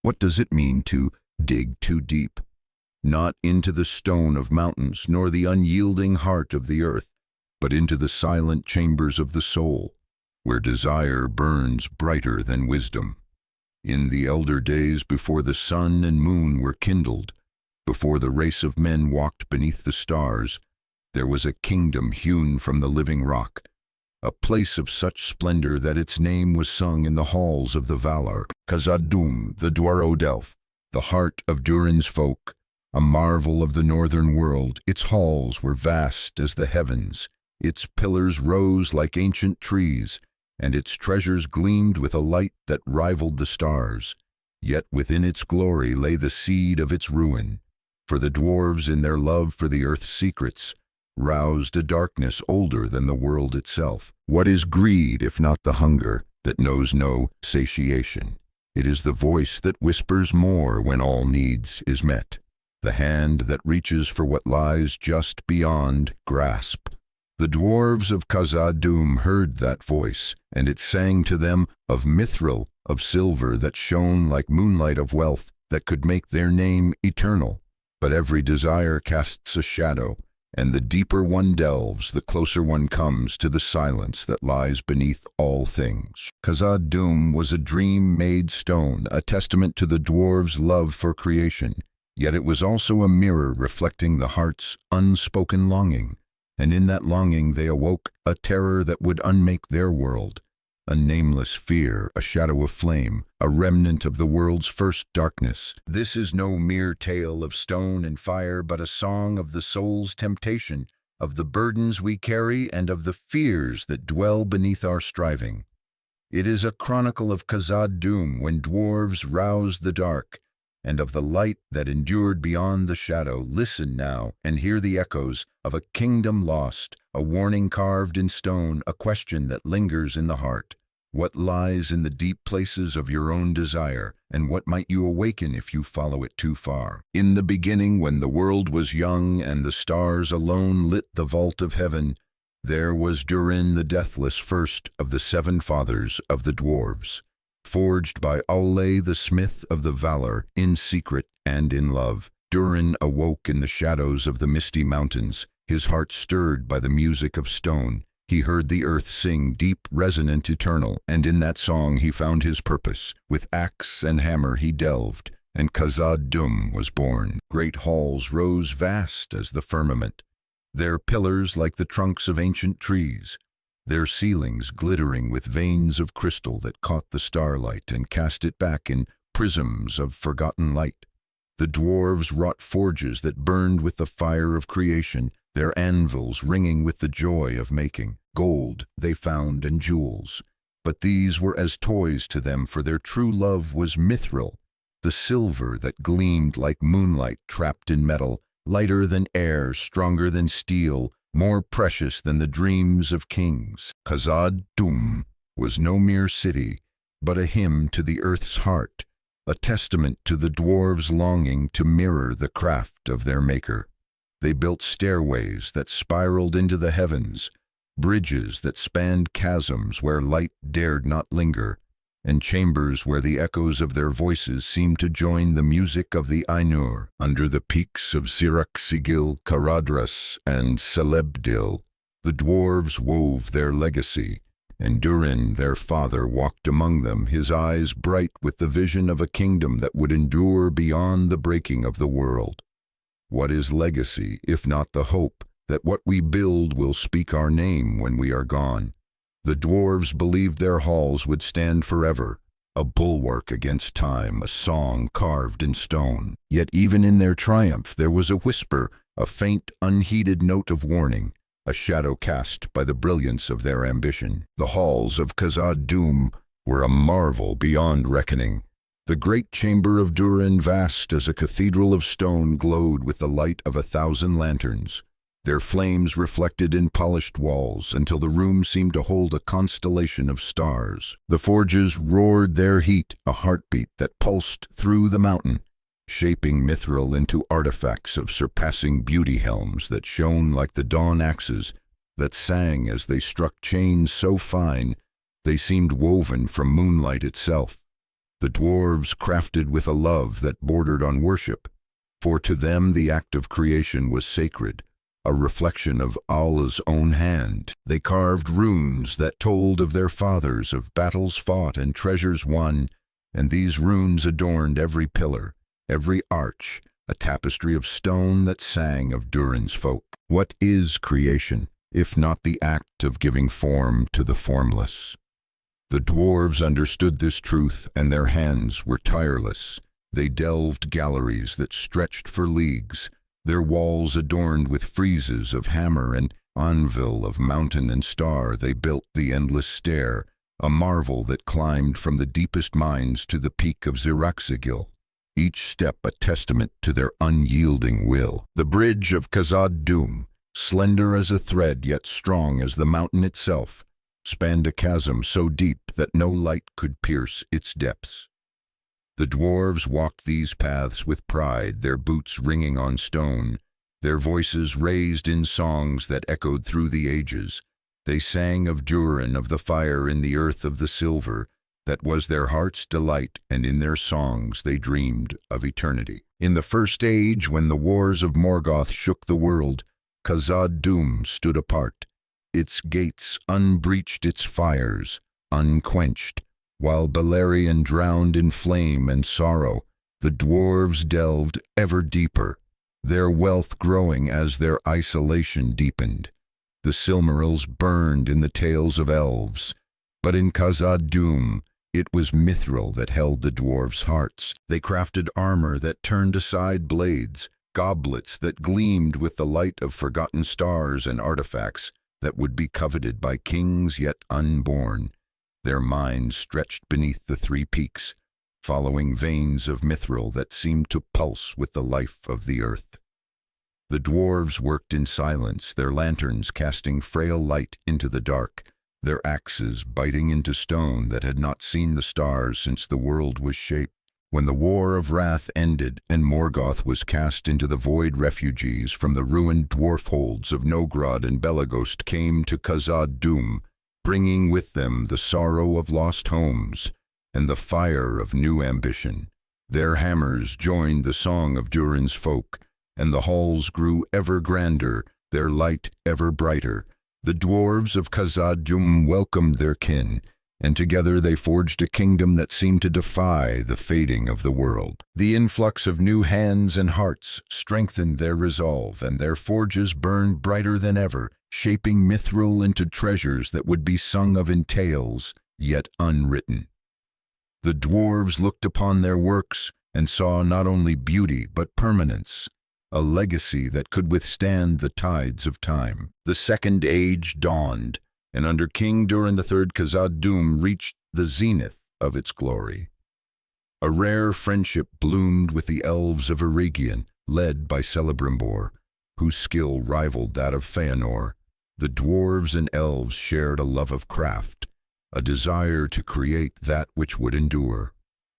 What does it mean to dig too deep? Not into the stone of mountains, nor the unyielding heart of the earth, but into the silent chambers of the soul, where desire burns brighter than wisdom. In the elder days, before the sun and moon were kindled, before the race of men walked beneath the stars, there was a kingdom hewn from the living rock, a place of such splendor that its name was sung in the halls of the Valar. KhazadDûm, the Dwarves, the heart of Durin's folk, a marvel of the northern world. Its halls were vast as the heavens, its pillars rose like ancient trees, and its treasures gleamed with a light that rivaled the stars. Yet within its glory lay the seed of its ruin, for the dwarves, in their love for the earth's secrets, roused a darkness older than the world itself. What is greed if not the hunger that knows no satiation? It is the voice that whispers more when all needs is met, the hand that reaches for what lies just beyond grasp. The dwarves of Khazad-dûm heard that voice, and it sang to them of Mithril, of silver that shone like moonlight, of wealth that could make their name eternal. But every desire casts a shadow, and the deeper one delves, the closer one comes to the silence that lies beneath all things. Khazad-dûm was a dream-made stone, a testament to the dwarves' love for creation, yet it was also a mirror reflecting the heart's unspoken longing, and in that longing they awoke a terror that would unmake their world, a nameless fear, a shadow of flame, a remnant of the world's first darkness. This is no mere tale of stone and fire, but a song of the soul's temptation, of the burdens we carry, and of the fears that dwell beneath our striving. It is a chronicle of Khazad-dûm, when dwarves roused the dark, and of the light that endured beyond the shadow. Listen now, and hear the echoes of a kingdom lost, a warning carved in stone, a question that lingers in the heart. What lies in the deep places of your own desire, and what might you awaken if you follow it too far? In the beginning, when the world was young and the stars alone lit the vault of heaven, there was Durin the Deathless, first of the 7 fathers of the dwarves, forged by Aule the smith of the Valar, in secret and in love. Durin awoke in the shadows of the misty mountains, his heart stirred by the music of stone. He heard the earth sing, deep, resonant, eternal, and in that song he found his purpose. With axe and hammer he delved, and Khazad-dûm was born. Great halls rose vast as the firmament, their pillars like the trunks of ancient trees, their ceilings glittering with veins of crystal that caught the starlight and cast it back in prisms of forgotten light. The dwarves wrought forges that burned with the fire of creation, their anvils ringing with the joy of making. Gold they found and jewels, but these were as toys to them, for their true love was Mithril, the silver that gleamed like moonlight trapped in metal, lighter than air, stronger than steel, more precious than the dreams of kings. Khazad-dûm was no mere city, but a hymn to the earth's heart, a testament to the dwarves' longing to mirror the craft of their maker. They built stairways that spiraled into the heavens, bridges that spanned chasms where light dared not linger, and chambers where the echoes of their voices seemed to join the music of the Ainur. Under the peaks of Sigil, Caradhras, and Celebdil, the dwarves wove their legacy, and Durin, their father, walked among them, his eyes bright with the vision of a kingdom that would endure beyond the breaking of the world. What is legacy, if not the hope that what we build will speak our name when we are gone? The dwarves believed their halls would stand forever, a bulwark against time, a song carved in stone. Yet even in their triumph there was a whisper, a faint, unheeded note of warning, a shadow cast by the brilliance of their ambition. The halls of Khazad-dûm were a marvel beyond reckoning. The great chamber of Durin, vast as a cathedral of stone, glowed with the light of 1,000 lanterns, their flames reflected in polished walls until the room seemed to hold a constellation of stars. The forges roared their heat, a heartbeat that pulsed through the mountain, shaping Mithril into artifacts of surpassing beauty, helms that shone like the dawn axes that sang as they struck chains so fine they seemed woven from moonlight itself. The dwarves crafted with a love that bordered on worship, for to them the act of creation was sacred, a reflection of Allah's own hand. They carved runes that told of their fathers, of battles fought and treasures won, and these runes adorned every pillar, every arch, a tapestry of stone that sang of Durin's folk. What is creation, if not the act of giving form to the formless? The dwarves understood this truth, and their hands were tireless. They delved galleries that stretched for leagues, their walls adorned with friezes of hammer and anvil, of mountain and star. They built the endless stair, a marvel that climbed from the deepest mines to the peak of Xiraxigil, each step a testament to their unyielding will. The Bridge of Khazad-dûm, slender as a thread yet strong as the mountain itself, spanned a chasm so deep that no light could pierce its depths. The dwarves walked these paths with pride, their boots ringing on stone, their voices raised in songs that echoed through the ages. They sang of Durin, of the fire in the earth, of the silver that was their heart's delight, and in their songs they dreamed of eternity. In the first age, when the wars of Morgoth shook the world, Khazad-dûm stood apart, its gates unbreached, its fires unquenched. While Beleriand drowned in flame and sorrow, the dwarves delved ever deeper, their wealth growing as their isolation deepened. The Silmarils burned in the tales of elves, but in Khazad-dûm it was Mithril that held the dwarves' hearts. They crafted armor that turned aside blades, goblets that gleamed with the light of forgotten stars, and artifacts that would be coveted by kings yet unborn. Their minds stretched beneath the three peaks, following veins of mithril that seemed to pulse with the life of the earth. The dwarves worked in silence, their lanterns casting frail light into the dark, their axes biting into stone that had not seen the stars since the world was shaped. When the War of Wrath ended and Morgoth was cast into the void, refugees from the ruined dwarf holds of Nogrod and Belagost came to Khazad-dûm, bringing with them the sorrow of lost homes and the fire of new ambition. Their hammers joined the song of Durin's folk, and the halls grew ever grander, their light ever brighter. The dwarves of Khazad-dûm welcomed their kin, and together they forged a kingdom that seemed to defy the fading of the world. The influx of new hands and hearts strengthened their resolve, and their forges burned brighter than ever, shaping mithril into treasures that would be sung of in tales, yet unwritten. The dwarves looked upon their works and saw not only beauty but permanence, a legacy that could withstand the tides of time. The Second Age dawned, and under King Durin III, Khazad-dûm reached the zenith of its glory. A rare friendship bloomed with the elves of Eregion, led by Celebrimbor, whose skill rivaled that of Feanor. The dwarves and elves shared a love of craft, a desire to create that which would endure.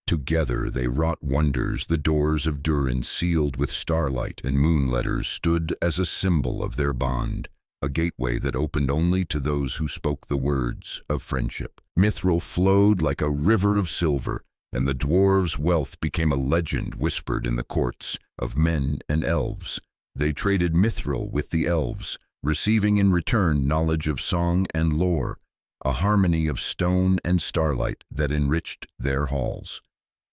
Together they wrought wonders. The doors of Durin, sealed with starlight and moon letters, stood as a symbol of their bond, a gateway that opened only to those who spoke the words of friendship. Mithril flowed like a river of silver, and the dwarves' wealth became a legend whispered in the courts of men and elves. They traded mithril with the elves, receiving in return knowledge of song and lore, a harmony of stone and starlight that enriched their halls.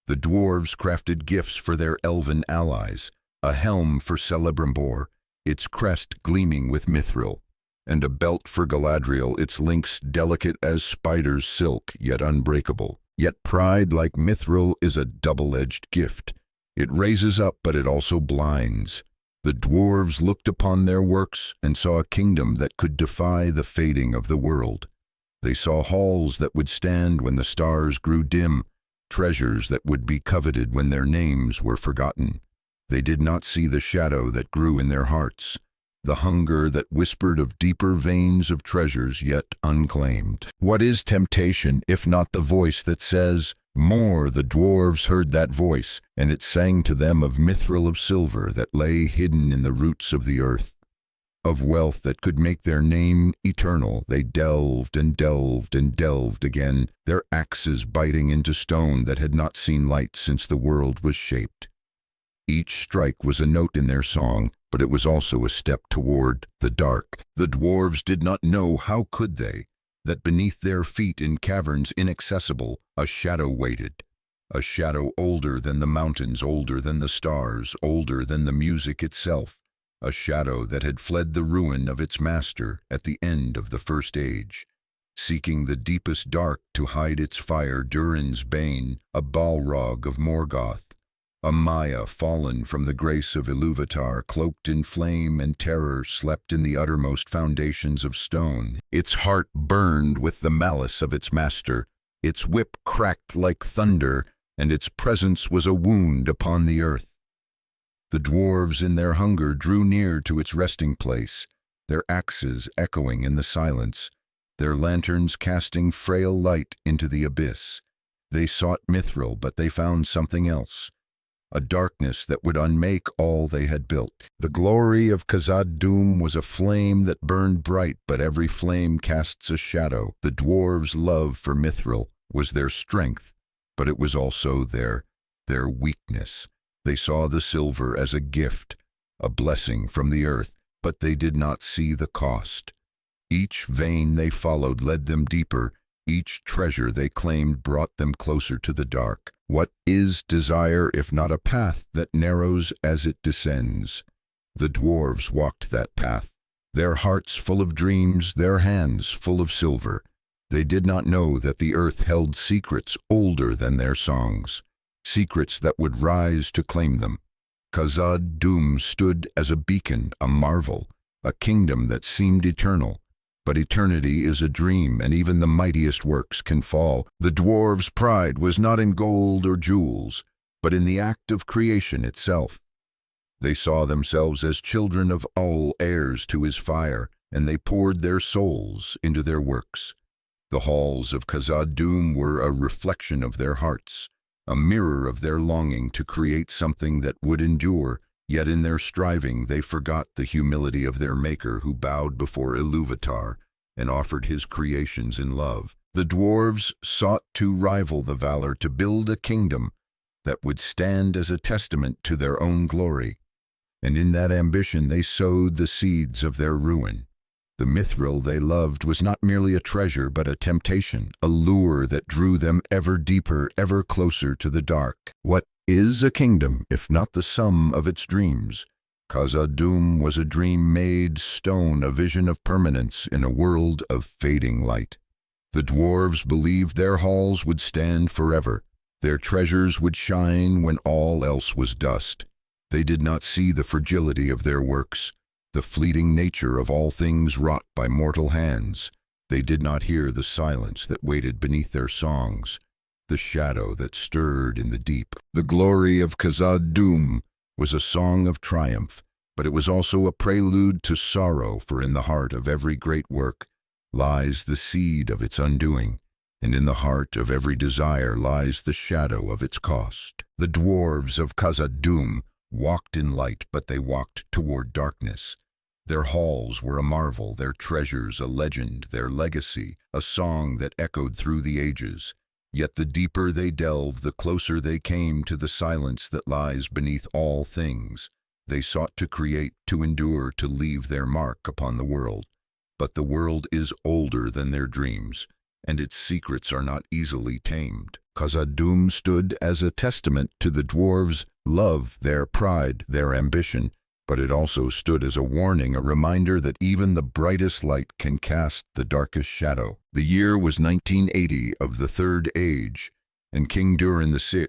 The dwarves crafted gifts for their elven allies, a helm for Celebrimbor, its crest gleaming with mithril, and a belt for Galadriel, its links delicate as spider's silk, yet unbreakable. Yet pride, like mithril, is a double-edged gift. It raises up, but it also blinds. The dwarves looked upon their works and saw a kingdom that could defy the fading of the world. They saw halls that would stand when the stars grew dim, treasures that would be coveted when their names were forgotten. They did not see the shadow that grew in their hearts, the hunger that whispered of deeper veins of treasures yet unclaimed. What is temptation, if not the voice that says, "More"? The dwarves heard that voice, and it sang to them of mithril of silver that lay hidden in the roots of the earth. of wealth that could make their name eternal. They delved and delved and delved again, their axes biting into stone that had not seen light since the world was shaped. Each strike was a note in their song, but it was also a step toward the dark. The dwarves did not know, how could they, that beneath their feet in caverns inaccessible, a shadow waited. A shadow older than the mountains, older than the stars, older than the music itself. A shadow that had fled the ruin of its master at the end of the First Age, seeking the deepest dark to hide its fire. Durin's Bane, a Balrog of Morgoth, a Maya fallen from the grace of Ilúvatar, cloaked in flame and terror, slept in the uttermost foundations of stone. Its heart burned with the malice of its master, its whip cracked like thunder, and its presence was a wound upon the earth. The dwarves in their hunger drew near to its resting place, their axes echoing in the silence, their lanterns casting frail light into the abyss. They sought Mithril, but they found something else, a darkness that would unmake all they had built. The glory of Khazad-dûm was a flame that burned bright, but every flame casts a shadow. The dwarves' love for Mithril was their strength, but it was also their weakness. They saw the silver as a gift, a blessing from the earth, but they did not see the cost. Each vein they followed led them deeper, each treasure they claimed brought them closer to the dark. What is desire if not a path that narrows as it descends? The dwarves walked that path, their hearts full of dreams, their hands full of silver. They did not know that the earth held secrets older than their songs, secrets that would rise to claim them. Khazad-dûm stood as a beacon, a marvel, a kingdom that seemed eternal. But eternity is a dream, and even the mightiest works can fall. The dwarves' pride was not in gold or jewels, but in the act of creation itself. They saw themselves as children of Ul, heirs to his fire, and they poured their souls into their works. The halls of Khazad-dûm were a reflection of their hearts, a mirror of their longing to create something that would endure, yet in their striving they forgot the humility of their maker, who bowed before Ilúvatar and offered his creations in love. The dwarves sought to rival the valor, to build a kingdom that would stand as a testament to their own glory, and in that ambition they sowed the seeds of their ruin. The Mithril they loved was not merely a treasure, but a temptation, a lure that drew them ever deeper, ever closer to the dark. What is a kingdom, if not the sum of its dreams? Khazad-dûm was a dream made stone, a vision of permanence in a world of fading light. The dwarves believed their halls would stand forever, their treasures would shine when all else was dust. They did not see the fragility of their works, the fleeting nature of all things wrought by mortal hands. They did not hear the silence that waited beneath their songs, the shadow that stirred in the deep. The glory of Khazad-dûm was a song of triumph, but it was also a prelude to sorrow, for in the heart of every great work lies the seed of its undoing, and in the heart of every desire lies the shadow of its cost. The dwarves of Khazad-dûm walked in light, but they walked toward darkness. Their halls were a marvel, their treasures a legend, their legacy a song that echoed through the ages. Yet the deeper they delved, the closer they came to the silence that lies beneath all things. They sought to create, to endure, to leave their mark upon the world. But the world is older than their dreams, and its secrets are not easily tamed. Khazad-dûm stood as a testament to the dwarves' love, their pride, their ambition, but it also stood as a warning, a reminder that even the brightest light can cast the darkest shadow. The year was 1980 of the Third Age, and King Durin VI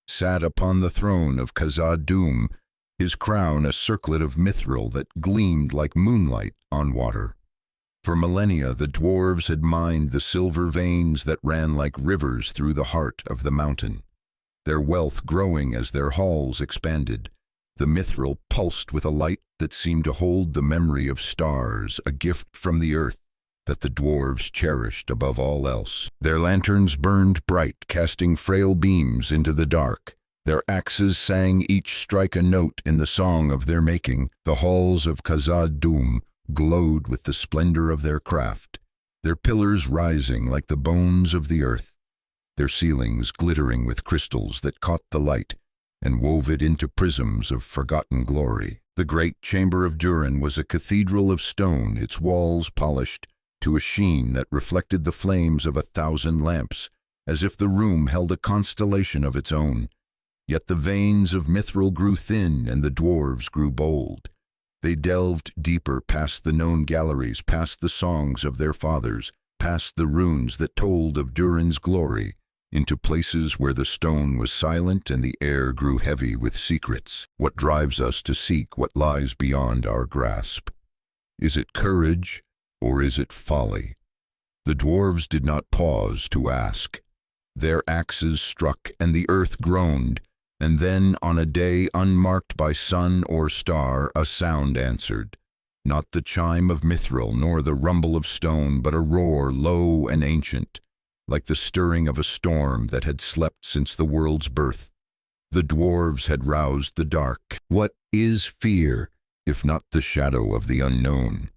sat upon the throne of Khazad-dûm, his crown a circlet of mithril that gleamed like moonlight on water. For millennia the dwarves had mined the silver veins that ran like rivers through the heart of the mountain, their wealth growing as their halls expanded. The mithril pulsed with a light that seemed to hold the memory of stars, a gift from the earth that the dwarves cherished above all else. Their lanterns burned bright, casting frail beams into the dark. Their axes sang each strike a note in the song of their making. The halls of Khazad-dûm glowed with the splendor of their craft, their pillars rising like the bones of the earth, their ceilings glittering with crystals that caught the light and wove it into prisms of forgotten glory. The great chamber of Durin was a cathedral of stone, its walls polished to a sheen that reflected the flames of 1,000 lamps, as if the room held a constellation of its own. Yet the veins of Mithril grew thin and the dwarves grew bold. They delved deeper past the known galleries, past the songs of their fathers, past the runes that told of Durin's glory, into places where the stone was silent and the air grew heavy with secrets. What drives us to seek what lies beyond our grasp? Is it courage or is it folly? The dwarves did not pause to ask. Their axes struck and the earth groaned, and then on a day unmarked by sun or star a sound answered. Not the chime of Mithril nor the rumble of stone, but a roar low and ancient, like the stirring of a storm that had slept since the world's birth. The dwarves had roused the dark. What is fear, if not the shadow of the unknown?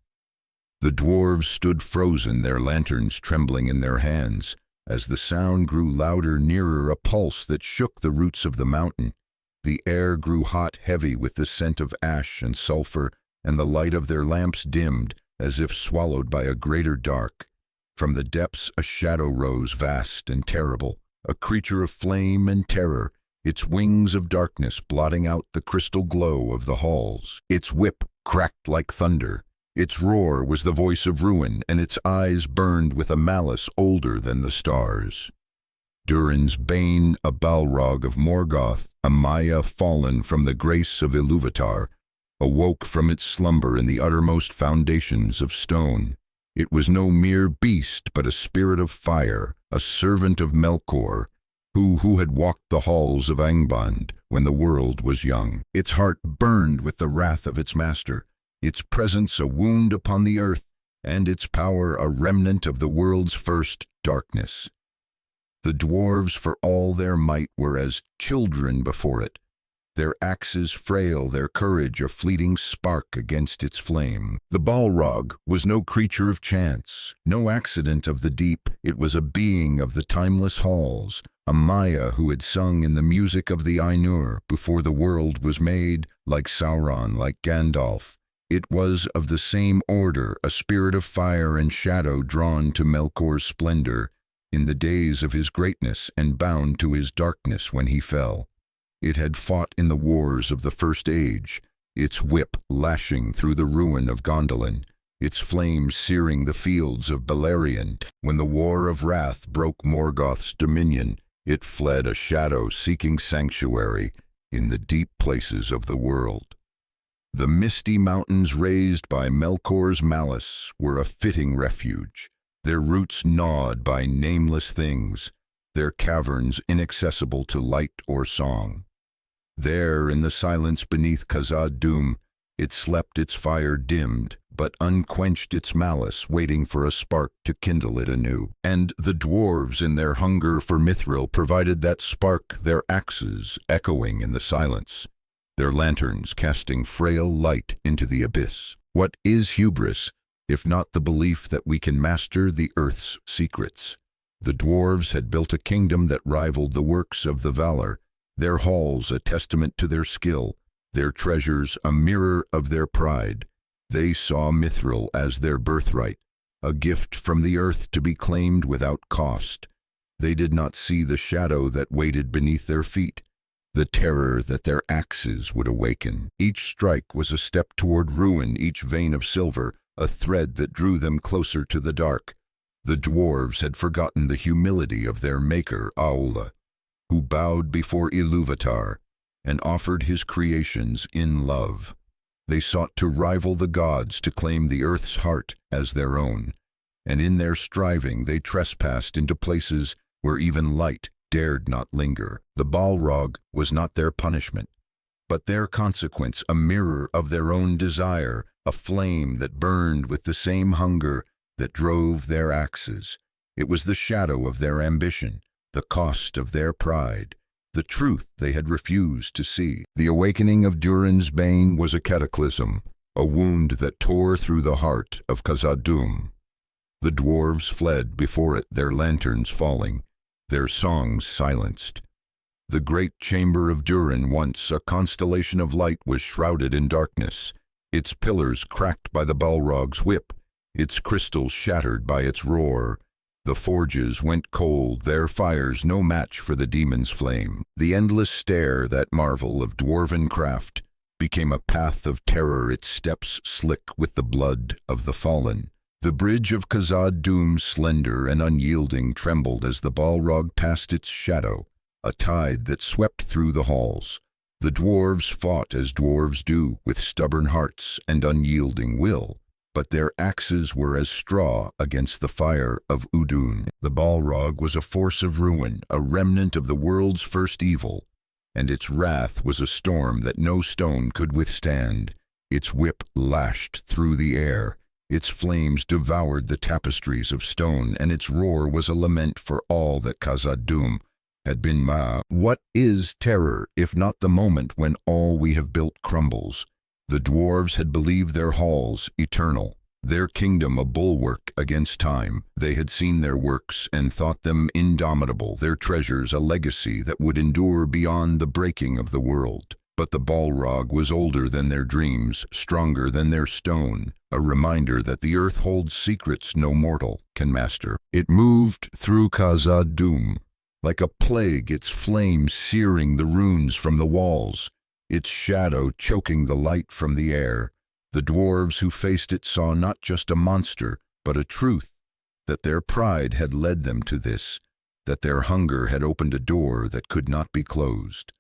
The dwarves stood frozen, their lanterns trembling in their hands. As the sound grew louder, nearer, a pulse that shook the roots of the mountain. The air grew hot, heavy with the scent of ash and sulfur, and the light of their lamps dimmed, as if swallowed by a greater dark. From the depths a shadow rose, vast and terrible, a creature of flame and terror, its wings of darkness blotting out the crystal glow of the halls. Its whip cracked like thunder. Its roar was the voice of ruin, and its eyes burned with a malice older than the stars. Durin's Bane, a Balrog of Morgoth, a Maya fallen from the grace of Ilúvatar, awoke from its slumber in the uttermost foundations of stone. It was no mere beast, but a spirit of fire, a servant of Melkor, who had walked the halls of Angband when the world was young. Its heart burned with the wrath of its master, its presence a wound upon the earth, and its power a remnant of the world's first darkness. The dwarves, for all their might, were as children before it, their axes frail, their courage a fleeting spark against its flame. The Balrog was no creature of chance, no accident of the deep. It was a being of the timeless halls, a Maya who had sung in the music of the Ainur before the world was made, like Sauron, like Gandalf. It was of the same order, a spirit of fire and shadow drawn to Melkor's splendor in the days of his greatness and bound to his darkness when he fell. It had fought in the wars of the First Age, its whip lashing through the ruin of Gondolin, its flames searing the fields of Beleriand. When the war of wrath broke Morgoth's dominion, it fled a shadow seeking sanctuary in the deep places of the world. The misty mountains raised by Melkor's malice were a fitting refuge, their roots gnawed by nameless things, their caverns inaccessible to light or song. There, in the silence beneath Khazad-dûm, it slept, its fire dimmed, but unquenched its malice, waiting for a spark to kindle it anew. And the dwarves, in their hunger for Mithril, provided that spark, their axes echoing in the silence, their lanterns casting frail light into the abyss. What is hubris, if not the belief that we can master the earth's secrets? The dwarves had built a kingdom that rivaled the works of the Valar, their halls a testament to their skill, their treasures a mirror of their pride. They saw Mithril as their birthright, a gift from the earth to be claimed without cost. They did not see the shadow that waited beneath their feet, the terror that their axes would awaken. Each strike was a step toward ruin, each vein of silver a thread that drew them closer to the dark. The dwarves had forgotten the humility of their maker, Aula, who bowed before Ilúvatar and offered his creations in love. They sought to rival the gods, to claim the earth's heart as their own, and in their striving they trespassed into places where even light dared not linger. The Balrog was not their punishment, but their consequence, a mirror of their own desire, a flame that burned with the same hunger that drove their axes. It was the shadow of their ambition, the cost of their pride, the truth they had refused to see. The awakening of Durin's Bane was a cataclysm, a wound that tore through the heart of Khazad-dûm. The dwarves fled before it, their lanterns falling, their songs silenced. The great chamber of Durin, once a constellation of light, was shrouded in darkness, its pillars cracked by the Balrog's whip, its crystals shattered by its roar. The forges went cold, their fires no match for the demon's flame. The endless stair, that marvel of dwarven craft, became a path of terror, its steps slick with the blood of the fallen. The Bridge of Khazad-dûm, slender and unyielding, trembled as the Balrog passed its shadow, a tide that swept through the halls. The dwarves fought as dwarves do, with stubborn hearts and unyielding will, but their axes were as straw against the fire of Udûn. The Balrog was a force of ruin, a remnant of the world's first evil, and its wrath was a storm that no stone could withstand. Its whip lashed through the air, its flames devoured the tapestries of stone, and its roar was a lament for all that Khazad-dûm had been. What is terror, if not the moment when all we have built crumbles? The dwarves had believed their halls eternal, their kingdom a bulwark against time. They had seen their works and thought them indomitable, their treasures a legacy that would endure beyond the breaking of the world. But the Balrog was older than their dreams, stronger than their stone, a reminder that the earth holds secrets no mortal can master. It moved through Khazad-dûm like a plague, its flame searing the runes from the walls, its shadow choking the light from the air. The dwarves who faced it saw not just a monster, but a truth, that their pride had led them to this, that their hunger had opened a door that could not be closed.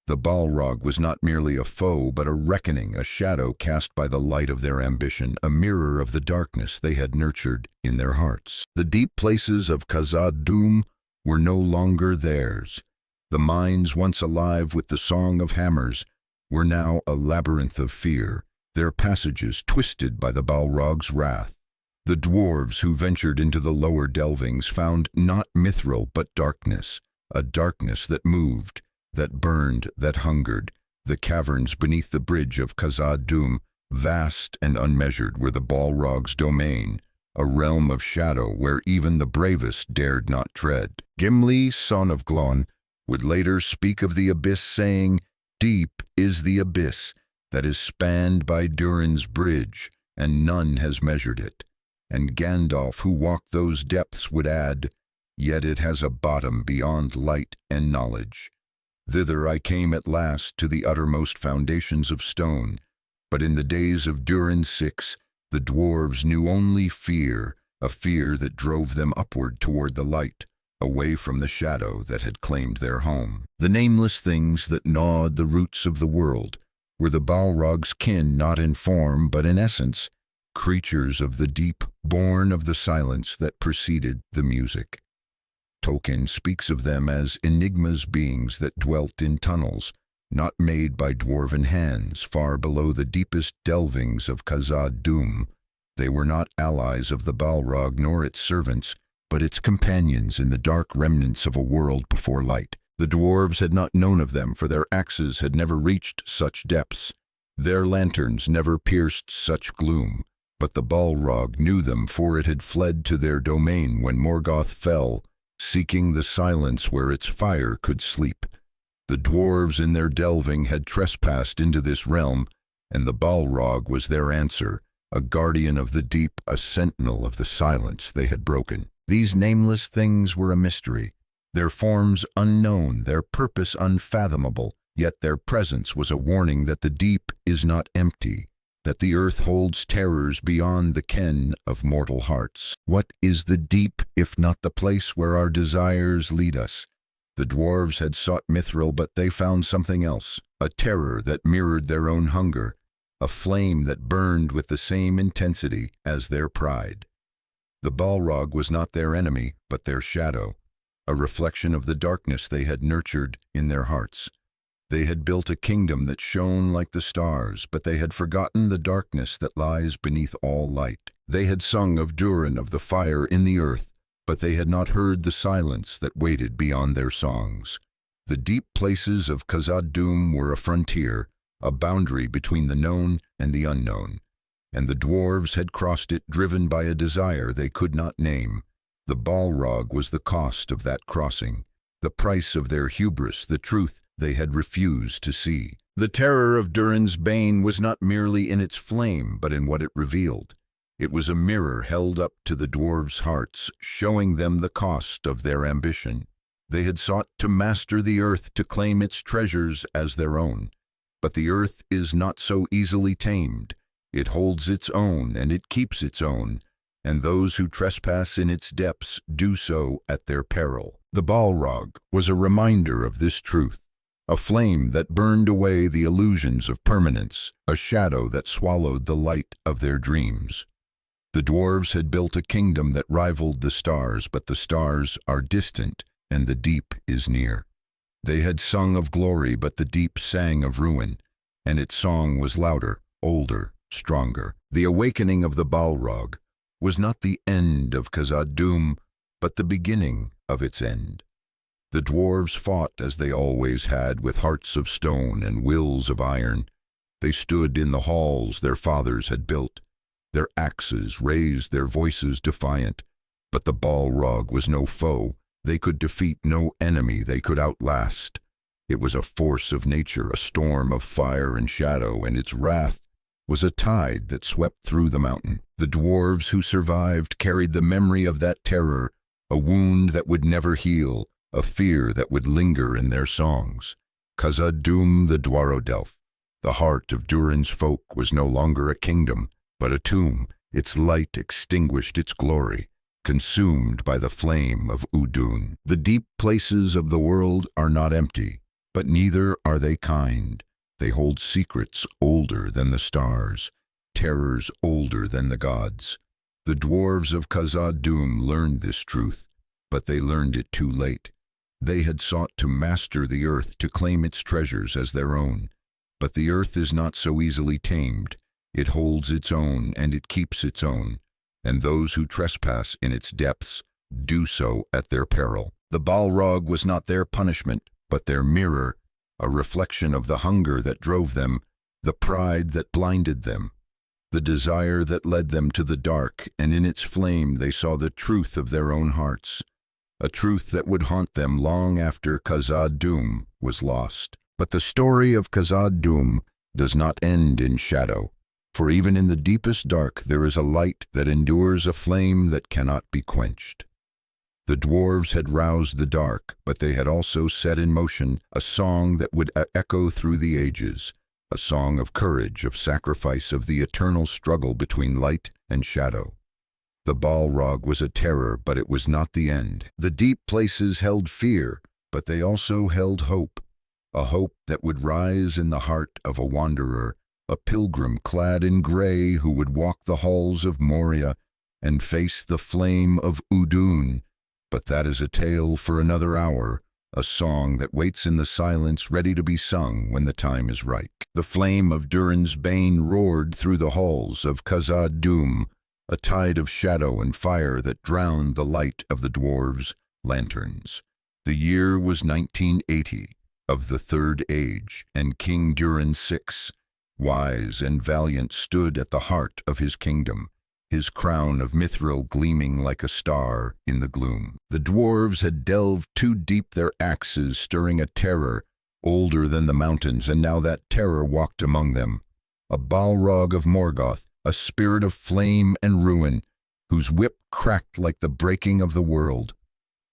The Balrog was not merely a foe, but a reckoning, a shadow cast by the light of their ambition, a mirror of the darkness they had nurtured in their hearts. The deep places of Khazad-dûm were no longer theirs. The mines once alive with the song of hammers were now a labyrinth of fear, their passages twisted by the Balrog's wrath. The dwarves who ventured into the lower delvings found not Mithril but darkness, a darkness that moved, that burned, that hungered. The caverns beneath the Bridge of Khazad-dûm, vast and unmeasured, were the Balrog's domain, a realm of shadow where even the bravest dared not tread. Gimli, son of Glon, would later speak of the abyss, saying, "Deep is the abyss that is spanned by Durin's bridge, and none has measured it." And Gandalf, who walked those depths, would add, "Yet it has a bottom beyond light and knowledge." Thither I came at last, to the uttermost foundations of stone. But in the days of Durin VI, the dwarves knew only fear, a fear that drove them upward toward the light, away from the shadow that had claimed their home. The nameless things that gnawed the roots of the world were the Balrog's kin, not in form but in essence, creatures of the deep, born of the silence that preceded the music. Tolkien speaks of them as enigmas, beings that dwelt in tunnels, not made by dwarven hands, far below the deepest delvings of Khazad-dûm. They were not allies of the Balrog nor its servants, but its companions in the dark remnants of a world before light. The dwarves had not known of them, for their axes had never reached such depths. Their lanterns never pierced such gloom. But the Balrog knew them, for it had fled to their domain when Morgoth fell, seeking the silence where its fire could sleep. The dwarves in their delving had trespassed into this realm, and the Balrog was their answer, a guardian of the deep, a sentinel of the silence they had broken. These nameless things were a mystery, their forms unknown, their purpose unfathomable, yet their presence was a warning that the deep is not empty, that the earth holds terrors beyond the ken of mortal hearts. What is the deep, if not the place where our desires lead us? The dwarves had sought Mithril, but they found something else, a terror that mirrored their own hunger, a flame that burned with the same intensity as their pride. The Balrog was not their enemy, but their shadow, a reflection of the darkness they had nurtured in their hearts. They had built a kingdom that shone like the stars, but they had forgotten the darkness that lies beneath all light. They had sung of Durin, of the fire in the earth, but they had not heard the silence that waited beyond their songs. The deep places of Khazad-dûm were a frontier, a boundary between the known and the unknown. and the dwarves had crossed it driven by a desire they could not name. The Balrog was the cost of that crossing, the price of their hubris, the truth they had refused to see. The terror of Durin's Bane was not merely in its flame, but in what it revealed. It was a mirror held up to the dwarves' hearts, showing them the cost of their ambition. They had sought to master the earth, to claim its treasures as their own. But the earth is not so easily tamed. It holds its own, and it keeps its own, and those who trespass in its depths do so at their peril. The Balrog was a reminder of this truth, a flame that burned away the illusions of permanence, a shadow that swallowed the light of their dreams. The dwarves had built a kingdom that rivaled the stars, but the stars are distant, and the deep is near. They had sung of glory, but the deep sang of ruin, and its song was louder, older, stronger. The awakening of the Balrog was not the end of Khazad-dûm, but the beginning of its end. The dwarves fought as they always had, with hearts of stone and wills of iron. They stood in the halls their fathers had built. Their axes raised their voices defiant, but the Balrog was no foe. They could defeat no enemy they could outlast. It was a force of nature, a storm of fire and shadow, and its wrath was a tide that swept through the mountain. The dwarves who survived carried the memory of that terror, a wound that would never heal, a fear that would linger in their songs. Khazad-dûm the Dwarven, the heart of Durin's folk, was no longer a kingdom, but a tomb. Its light extinguished its glory, consumed by the flame of Udûn. The deep places of the world are not empty, but neither are they kind. They hold secrets older than the stars, terrors older than the gods. The dwarves of Khazad-dûm learned this truth, but they learned it too late. They had sought to master the earth, to claim its treasures as their own. But the earth is not so easily tamed. It holds its own, and it keeps its own, and those who trespass in its depths do so at their peril. The Balrog was not their punishment, but their mirror, a reflection of the hunger that drove them, the pride that blinded them, the desire that led them to the dark, and in its flame they saw the truth of their own hearts, a truth that would haunt them long after Khazad-dûm was lost. But the story of Khazad-dûm does not end in shadow, for even in the deepest dark there is a light that endures, a flame that cannot be quenched. The dwarves had roused the dark, but they had also set in motion a song that would echo through the ages, a song of courage, of sacrifice, of the eternal struggle between light and shadow. The Balrog was a terror, but it was not the end. The deep places held fear, but they also held hope, a hope that would rise in the heart of a wanderer, a pilgrim clad in gray who would walk the halls of Moria and face the flame of Udûn. But that is a tale for another hour, a song that waits in the silence, ready to be sung when the time is right. The flame of Durin's Bane roared through the halls of Khazad-dûm, a tide of shadow and fire that drowned the light of the dwarves' lanterns. The year was 1980, of the Third Age, and King Durin VI, wise and valiant, stood at the heart of his kingdom, his crown of Mithril gleaming like a star in the gloom. The dwarves had delved too deep, their axes stirring a terror older than the mountains, and now that terror walked among them, a Balrog of Morgoth, a spirit of flame and ruin, whose whip cracked like the breaking of the world.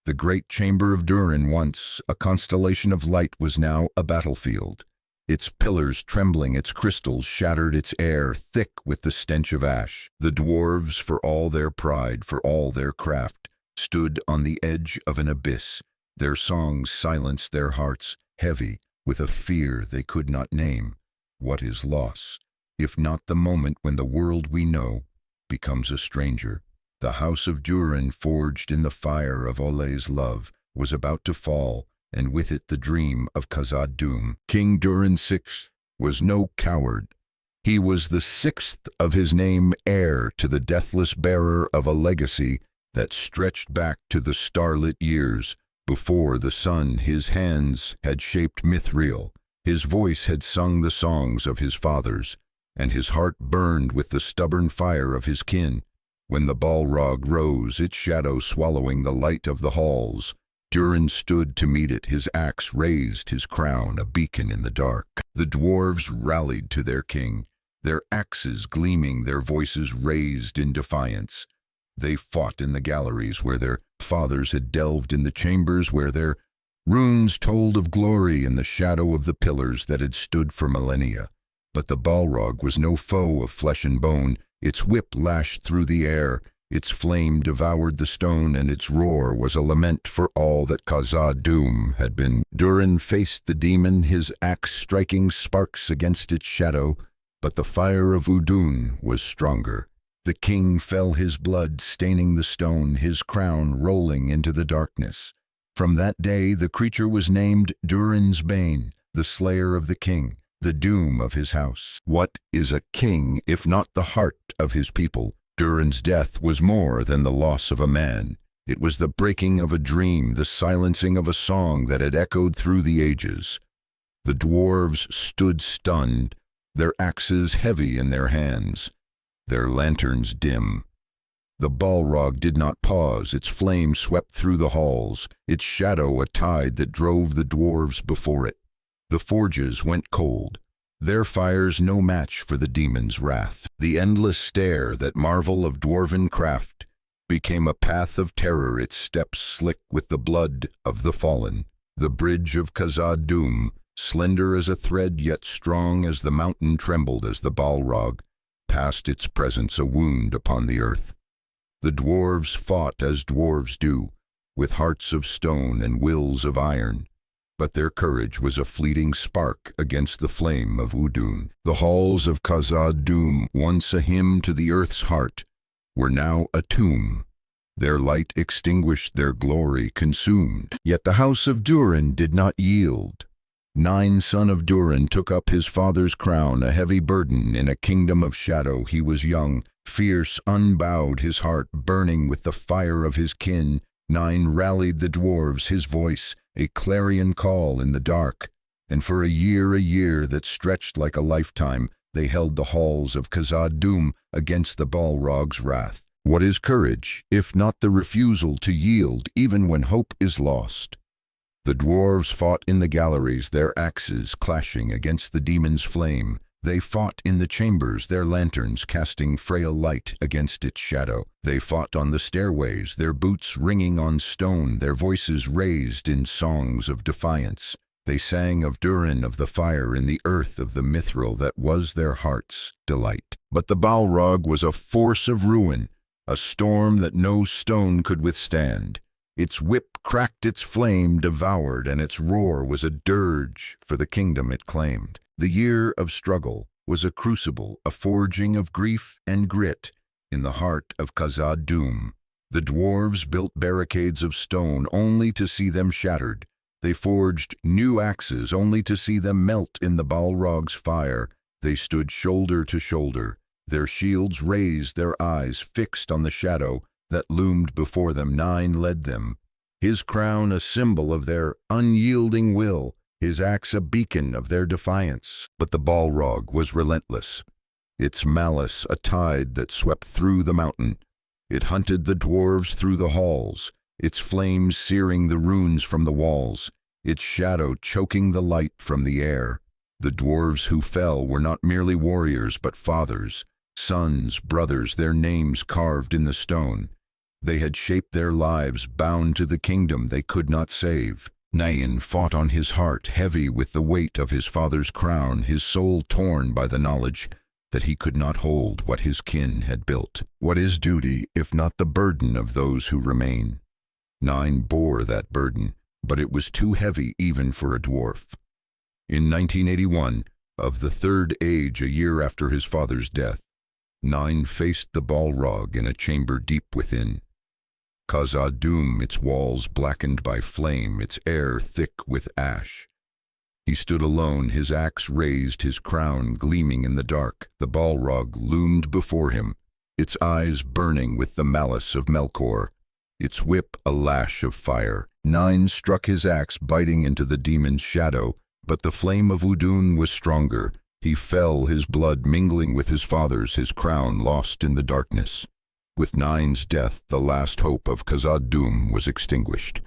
The great chamber of Durin, once a constellation of light, was now a battlefield. Its pillars trembling, its crystals shattered, its air thick with the stench of ash. The dwarves, for all their pride, for all their craft, stood on the edge of an abyss. Their songs silenced their hearts, heavy with a fear they could not name. What is loss, if not the moment when the world we know becomes a stranger? The house of Durin, forged in the fire of Ole's love, was about to fall, and with it the dream of Khazad-dûm. King Durin VI was no coward. He was the sixth of his name, heir to the deathless bearer of a legacy that stretched back to the starlit years before the sun. His hands had shaped Mithril, his voice had sung the songs of his fathers, and his heart burned with the stubborn fire of his kin. When the Balrog rose, its shadow swallowing the light of the halls, Durin stood to meet it, his axe raised, his crown a beacon in the dark. The dwarves rallied to their king, their axes gleaming, their voices raised in defiance. They fought in the galleries where their fathers had delved, in the chambers where their runes told of glory, in the shadow of the pillars that had stood for millennia. But the Balrog was no foe of flesh and bone. Its whip lashed through the air, its flame devoured the stone, and its roar was a lament for all that KhazadDûm had been. Durin faced the demon, his axe striking sparks against its shadow, but the fire of Udûn was stronger. The king fell, his blood staining the stone, his crown rolling into the darkness. From that day the creature was named Durin's Bane, the slayer of the king, the doom of his house. What is a king if not the heart of his people? Durin's death was more than the loss of a man. It was the breaking of a dream, the silencing of a song that had echoed through the ages. The dwarves stood stunned, their axes heavy in their hands, their lanterns dim. The Balrog did not pause, its flame swept through the halls, its shadow a tide that drove the dwarves before it. The forges went cold, their fires no match for the demon's wrath. The endless stair, that marvel of dwarven craft, became a path of terror, its steps slick with the blood of the fallen. The Bridge of Khazad-dûm, slender as a thread yet strong as the mountain, trembled as the Balrog passed its presence, a wound upon the earth. The dwarves fought as dwarves do, with hearts of stone and wills of iron. But their courage was a fleeting spark against the flame of Udûn. The halls of KhazadDûm, once a hymn to the earth's heart, were now a tomb. Their light extinguished, their glory consumed. Yet the house of Durin did not yield. Son of Durin took up his father's crown, a heavy burden in a kingdom of shadow. He was young, fierce, unbowed, his heart burning with the fire of his kin. Rallied the dwarves, his voice a clarion call in the dark, and for a year that stretched like a lifetime, they held the halls of KhazadDûm against the Balrog's wrath. What is courage, if not the refusal to yield even when hope is lost? The dwarves fought in the galleries, their axes clashing against the demon's flame. They fought in the chambers, their lanterns casting frail light against its shadow. They fought on the stairways, their boots ringing on stone, their voices raised in songs of defiance. They sang of Durin, of the fire in the earth, of the Mithril that was their heart's delight. But the Balrog was a force of ruin, a storm that no stone could withstand. Its whip cracked, its flame devoured, and its roar was a dirge for the kingdom it claimed. The year of struggle was a crucible, a forging of grief and grit in the heart of KhazadDûm. The dwarves built barricades of stone only to see them shattered. They forged new axes only to see them melt in the Balrog's fire. They stood shoulder to shoulder, their shields raised, their eyes fixed on the shadow that loomed before them. Led them, his crown a symbol of their unyielding will, his axe a beacon of their defiance. But the Balrog was relentless, its malice a tide that swept through the mountain. It hunted the dwarves through the halls, its flames searing the runes from the walls, its shadow choking the light from the air. The dwarves who fell were not merely warriors, but fathers, sons, brothers, their names carved in the stone. They had shaped their lives, bound to the kingdom they could not save. Nain fought on his heart, heavy with the weight of his father's crown, his soul torn by the knowledge that he could not hold what his kin had built. What is duty, if not the burden of those who remain? Nain bore that burden, but it was too heavy even for a dwarf. In 1981, of the Third Age, a year after his father's death, Nain faced the Balrog in a chamber deep within. KhazadDûm, its walls blackened by flame, its air thick with ash. He stood alone, his axe raised, his crown gleaming in the dark. The Balrog loomed before him, its eyes burning with the malice of Melkor, its whip a lash of fire. Nain struck his axe, biting into the demon's shadow, but the flame of Udûn was stronger. He fell, his blood mingling with his father's, his crown lost in the darkness. With Nine's death, the last hope of Khazad-dûm was extinguished.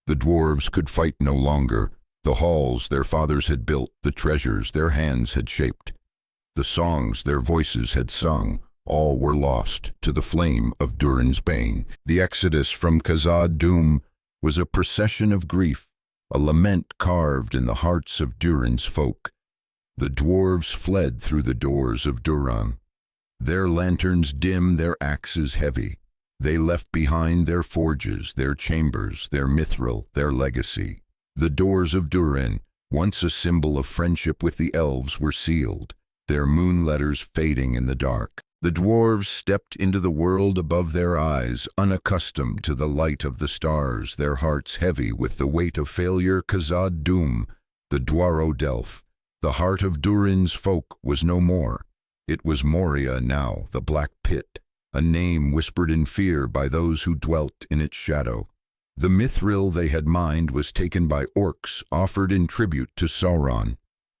The dwarves could fight no longer. The halls their fathers had built, the treasures their hands had shaped, the songs their voices had sung, all were lost to the flame of Durin's bane. The exodus from Khazad-dûm was a procession of grief, a lament carved in the hearts of Durin's folk. The dwarves fled through the doors of Durin, their lanterns dim, their axes heavy. They left behind their forges, their chambers, their mithril, their legacy. The doors of Durin, once a symbol of friendship with the elves, were sealed, their moon letters fading in the dark. The dwarves stepped into the world above their eyes, unaccustomed to the light of the stars, their hearts heavy with the weight of failure. Khazad-dûm, the Dwarves, the heart of Durin's folk, was no more. It was Moria now, the Black Pit, a name whispered in fear by those who dwelt in its shadow. The mithril they had mined was taken by orcs, offered in tribute to Sauron,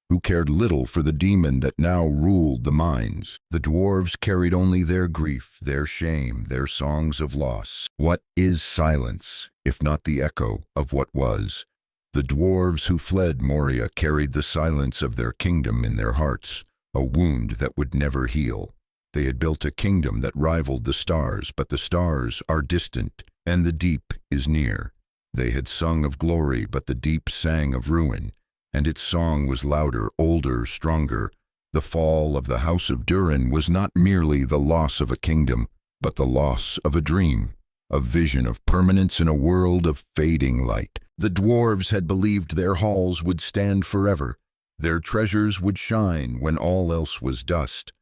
who cared little for the demon that now ruled the mines. The dwarves carried only their grief, their shame, their songs of loss. What is silence, if not the echo of what was? The dwarves who fled Moria carried the silence of their kingdom in their hearts, a wound that would never heal. They had built a kingdom that rivaled the stars, but the stars are distant, and the deep is near. They had sung of glory, but the deep sang of ruin, and its song was louder, older, stronger. The fall of the House of Durin was not merely the loss of a kingdom, but the loss of a dream, a vision of permanence in a world of fading light. The dwarves had believed their halls would stand forever, their treasures would shine when all else was dust.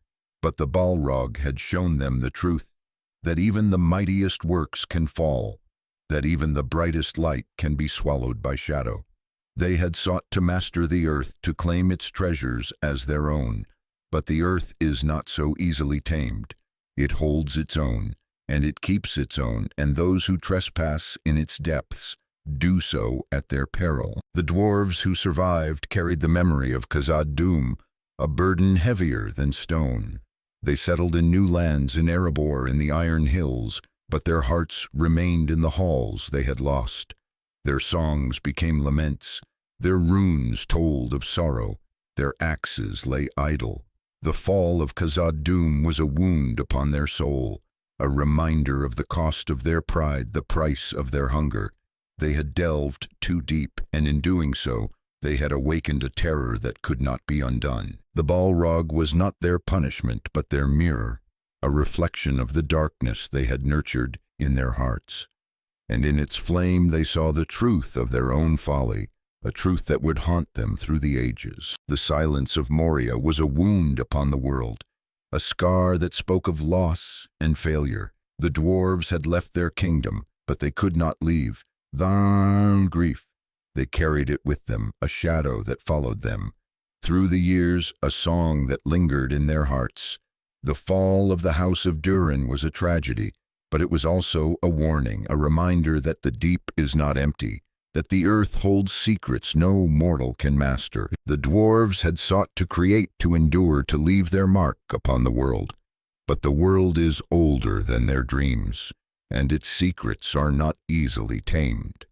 But the Balrog had shown them the truth, that even the mightiest works can fall, that even the brightest light can be swallowed by shadow. They had sought to master the earth, to claim its treasures as their own. But the earth is not so easily tamed. It holds its own, and it keeps its own, and those who trespass in its depths do so at their peril. The dwarves who survived carried the memory of Khazad-dûm, a burden heavier than stone. They settled in new lands in Erebor, in the Iron Hills, but their hearts remained in the halls they had lost. Their songs became laments, their runes told of sorrow, their axes lay idle. The fall of Khazad-dûm was a wound upon their soul, a reminder of the cost of their pride, the price of their hunger. They had delved too deep, and in doing so, they had awakened a terror that could not be undone. The Balrog was not their punishment, but their mirror, a reflection of the darkness they had nurtured in their hearts. And in its flame they saw the truth of their own folly, a truth that would haunt them through the ages. The silence of Moria was a wound upon the world, a scar that spoke of loss and failure. The dwarves had left their kingdom, but they could not leave their grief. They carried it with them, a shadow that followed them. Through the years, a song that lingered in their hearts. The fall of the House of Durin was a tragedy, but it was also a warning, a reminder that the deep is not empty, that the earth holds secrets no mortal can master. The dwarves had sought to create, to endure, to leave their mark upon the world. But the world is older than their dreams, and its secrets are not easily tamed.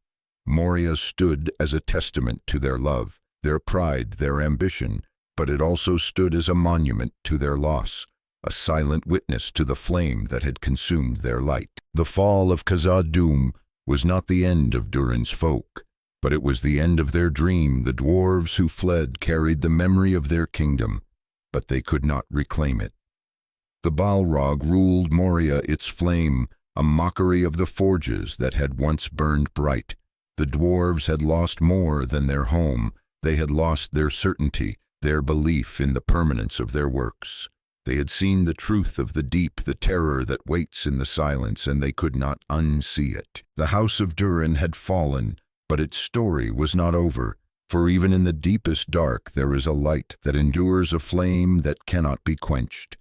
Moria stood as a testament to their love, their pride, their ambition, but it also stood as a monument to their loss, a silent witness to the flame that had consumed their light. The fall of Khazad-dûm was not the end of Durin's folk, but it was the end of their dream. The dwarves who fled carried the memory of their kingdom, but they could not reclaim it. The Balrog ruled Moria, its flame, a mockery of the forges that had once burned bright. The dwarves had lost more than their home. They had lost their certainty, their belief in the permanence of their works. They had seen the truth of the deep, the terror that waits in the silence, and they could not unsee it. The House of Durin had fallen, but its story was not over, for even in the deepest dark there is a light that endures, a flame that cannot be quenched.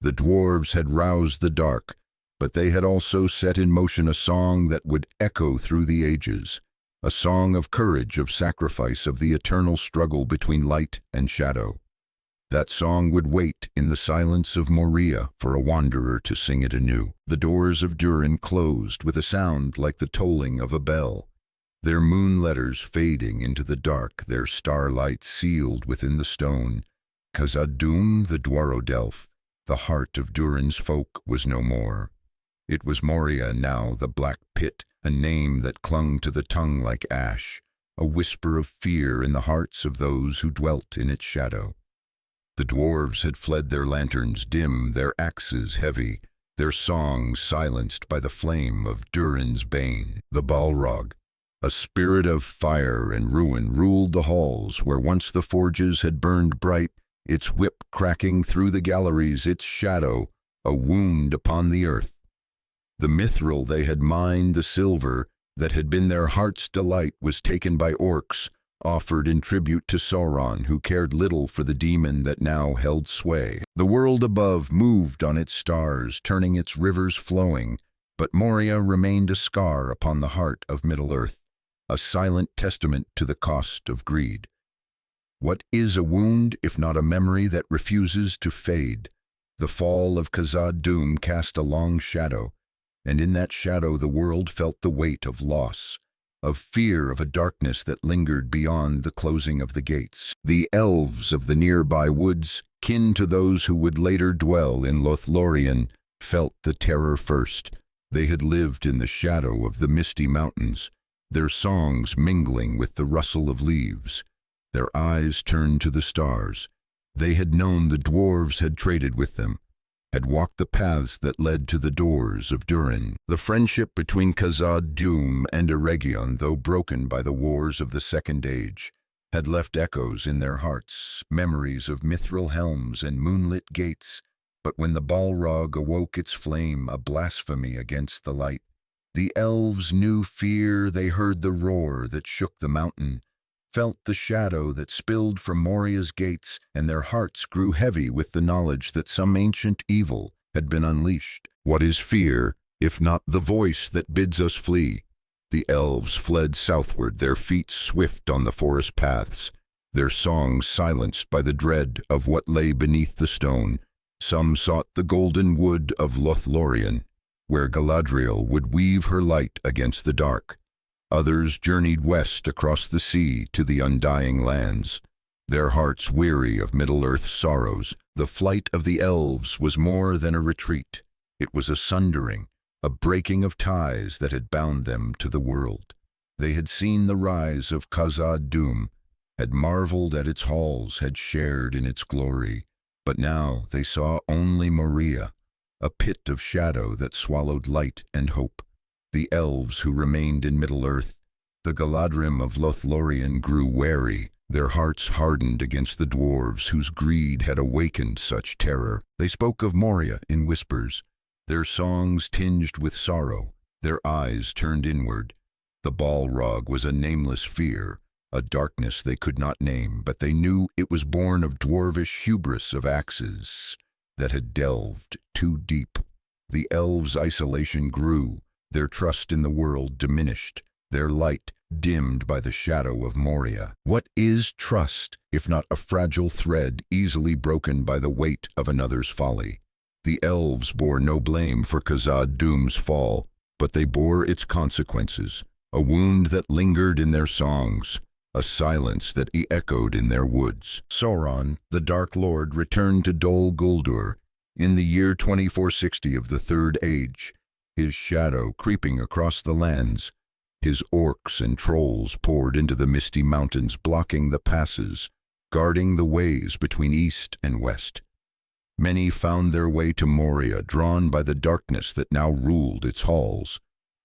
The dwarves had roused the dark, but they had also set in motion a song that would echo through the ages, a song of courage, of sacrifice, of the eternal struggle between light and shadow. That song would wait in the silence of Moria for a wanderer to sing it anew. The doors of Durin closed with a sound like the tolling of a bell, their moon letters fading into the dark, their starlight sealed within the stone. KhazadDûm the Dwarves, the heart of Durin's folk, was no more. It was Moria now, the black pit, a name that clung to the tongue like ash, a whisper of fear in the hearts of those who dwelt in its shadow. The dwarves had fled, their lanterns dim, their axes heavy, their songs silenced by the flame of Durin's Bane. The Balrog, a spirit of fire and ruin, ruled the halls where once the forges had burned bright, its whip cracking through the galleries, its shadow a wound upon the earth. The Mithril they had mined, the silver that had been their heart's delight, was taken by orcs, offered in tribute to Sauron, who cared little for the demon that now held sway. The world above moved on its stars, turning its rivers flowing, but Moria remained a scar upon the heart of Middle-earth, a silent testament to the cost of greed. What is a wound if not a memory that refuses to fade? The fall of Khazad-dûm cast a long shadow, and in that shadow the world felt the weight of loss, of fear of a darkness that lingered beyond the closing of the gates. The elves of the nearby woods, kin to those who would later dwell in Lothlorien, felt the terror first. They had lived in the shadow of the misty mountains, their songs mingling with the rustle of leaves. Their eyes turned to the stars. They had known the dwarves had traded with them, had walked the paths that led to the doors of Durin. The friendship between Khazad-dûm and Eregion, though broken by the wars of the Second Age, had left echoes in their hearts, memories of mithril helms and moonlit gates. But when the Balrog awoke its flame, a blasphemy against the light, the elves knew fear. They heard the roar that shook the mountain, felt the shadow that spilled from Moria's gates, and their hearts grew heavy with the knowledge that some ancient evil had been unleashed. What is fear, if not the voice that bids us flee? The elves fled southward, their feet swift on the forest paths, their songs silenced by the dread of what lay beneath the stone. Some sought the golden wood of Lothlorien, where Galadriel would weave her light against the dark. Others journeyed west across the sea to the undying lands, their hearts weary of Middle-earth's sorrows. The flight of the elves was more than a retreat. It was a sundering, a breaking of ties that had bound them to the world. They had seen the rise of Khazad-dûm, had marveled at its halls, had shared in its glory. But now they saw only Moria, a pit of shadow that swallowed light and hope. The elves who remained in Middle-earth, the Galadrim of Lothlorien, grew wary. Their hearts hardened against the dwarves whose greed had awakened such terror. They spoke of Moria in whispers, their songs tinged with sorrow, their eyes turned inward. The Balrog was a nameless fear, a darkness they could not name, but they knew it was born of dwarvish hubris, of axes that had delved too deep. The elves' isolation grew, their trust in the world diminished, their light dimmed by the shadow of Moria. What is trust, if not a fragile thread easily broken by the weight of another's folly? The elves bore no blame for Khazad-dûm's fall, but they bore its consequences, a wound that lingered in their songs, a silence that echoed in their woods. Sauron, the Dark Lord, returned to Dol Guldur in the year 2460 of the Third Age, his shadow creeping across the lands. His orcs and trolls poured into the misty mountains, blocking the passes, guarding the ways between east and west. Many found their way to Moria, drawn by the darkness that now ruled its halls.